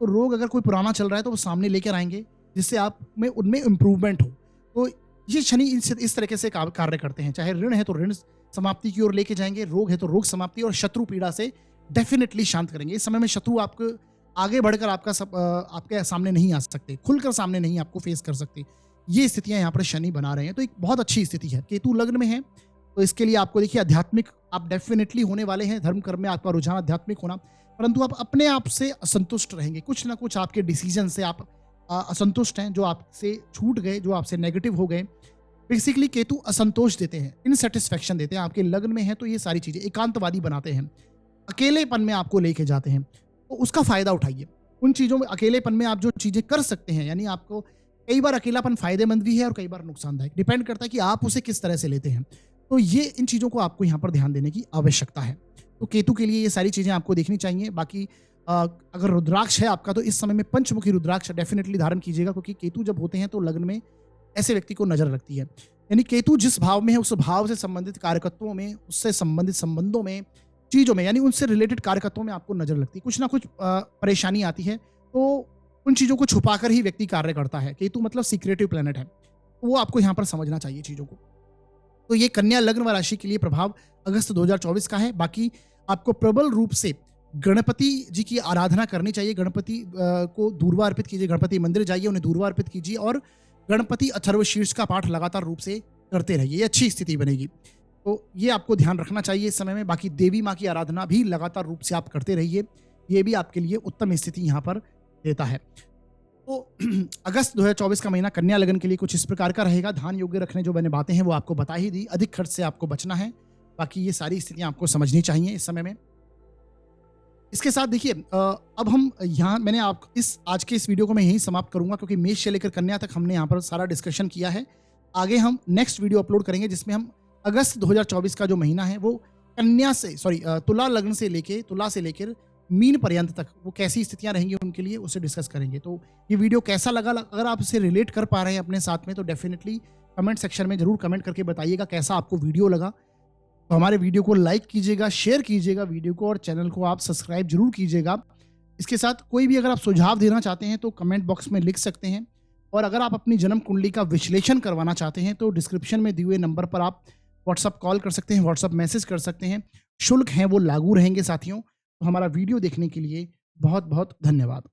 तो रोग अगर कोई पुराना चल रहा है, तो वो सामने लेकर आएँगे, जिससे आप में उनमें इम्प्रूवमेंट हो। तो ये शनि इस तरीके से कार्य करते हैं। चाहे ऋण है, तो ऋण समाप्ति की ओर लेके जाएँगे, रोग है, तो रोग समाप्ति और शत्रु पीड़ा से डेफ़िनिटली शांत करेंगे। इस समय में शत्रु आपको आगे बढ़कर आपके सामने नहीं आ सकते, खुलकर सामने नहीं आपको फेस कर सकते। ये स्थितियाँ यहाँ पर शनि बना रहे हैं, तो एक बहुत अच्छी स्थिति है। केतु लग्न में है, तो इसके लिए आपको देखिए आध्यात्मिक आप डेफ़िनिटली होने वाले हैं। धर्म कर्म में आपका रुझान आध्यात्मिक होना, परंतु आप अपने आप से असंतुष्ट रहेंगे। कुछ ना कुछ आपके डिसीज़न से आप असंतुष्ट हैं, जो आपसे छूट गए, जो आपसे नेगेटिव हो गए। बेसिकली केतु असंतोष देते हैं, इनसैटिस्फैक्शन देते हैं। आपके लग्न में है तो ये सारी चीज़ें एकांतवादी बनाते हैं, अकेलेपन में आपको लेके जाते हैं। तो उसका फ़ायदा उठाइए। उन चीज़ों में, अकेलेपन में आप जो चीज़ें कर सकते हैं, यानी आपको कई बार अकेलापन फ़ायदेमंद भी है और कई बार नुकसानदायक, डिपेंड करता है कि आप उसे किस तरह से लेते हैं। तो ये इन चीज़ों को आपको यहाँ पर ध्यान देने की आवश्यकता है। तो केतु के लिए ये सारी चीज़ें आपको देखनी चाहिए। बाकी अगर रुद्राक्ष है आपका, तो इस समय में पंचमुखी रुद्राक्ष डेफ़िनिटली धारण कीजिएगा, क्योंकि केतु जब होते हैं तो लग्न में ऐसे व्यक्ति को नज़र रखती है। यानी केतु जिस भाव में है, उस भाव से संबंधित कार्यकत्वों में, उससे संबंधित संबंधों में, चीज़ों में, यानी उनसे रिलेटेड कार्यकत्वों में आपको नज़र लगती है। कुछ ना कुछ परेशानी आती है, तो उन चीज़ों को छुपाकर ही व्यक्ति कार्य करता है। केतु मतलब सीक्रेटिव प्लैनेट है, तो वो आपको यहाँ पर समझना चाहिए चीज़ों को। तो ये कन्या लग्न व राशि के लिए प्रभाव अगस्त 2024 का है। बाकी आपको प्रबल रूप से गणपति जी की आराधना करनी चाहिए। गणपति को दूर्वा अर्पित कीजिए, गणपति मंदिर जाइए, उन्हें दूर्वा अर्पित कीजिए और गणपति अथर्वशीर्ष का पाठ लगातार रूप से करते रहिए। ये अच्छी स्थिति बनेगी। तो ये आपको ध्यान रखना चाहिए इस समय में। बाकी देवी माँ की आराधना भी लगातार रूप से आप करते रहिए, ये भी आपके लिए उत्तम स्थिति यहाँ पर देता है। तो अगस्त 2024 का महीना कन्या लगन के लिए कुछ इस प्रकार का रहेगा। ध्यान योग्य रखने जो मैंने बातें हैं वो आपको बता ही दी। अधिक खर्च से आपको बचना है। बाकी ये सारी स्थितियाँ आपको समझनी चाहिए इस समय में। इसके साथ देखिए अब हम यहाँ मैंने आप आज के इस वीडियो को मैं यहीं समाप्त करूँगा, क्योंकि मेष से लेकर कन्या तक हमने यहाँ पर सारा डिस्कशन किया है। आगे हम नेक्स्ट वीडियो अपलोड करेंगे, जिसमें हम अगस्त 2024 का जो महीना है वो तुला लग्न से लेके, तुला से लेकर मीन पर्यंत तक वो कैसी स्थितियां रहेंगी उनके लिए, उसे डिस्कस करेंगे। तो ये वीडियो कैसा लगा, अगर आप इसे रिलेट कर पा रहे हैं अपने साथ में, तो डेफिनेटली कमेंट सेक्शन में जरूर कमेंट करके बताइएगा कैसा आपको वीडियो लगा। तो हमारे वीडियो को लाइक कीजिएगा, शेयर कीजिएगा वीडियो को, और चैनल को आप सब्सक्राइब जरूर कीजिएगा। इसके साथ कोई भी अगर आप सुझाव देना चाहते हैं तो कमेंट बॉक्स में लिख सकते हैं, और अगर आप अपनी जन्म कुंडली का विश्लेषण करवाना चाहते हैं तो डिस्क्रिप्शन में दिए हुए नंबर पर आप व्हाट्सअप कॉल कर सकते हैं, व्हाट्सअप मैसेज कर सकते हैं। शुल्क हैं वो लागू रहेंगे साथियों। तो हमारा वीडियो देखने के लिए बहुत बहुत धन्यवाद।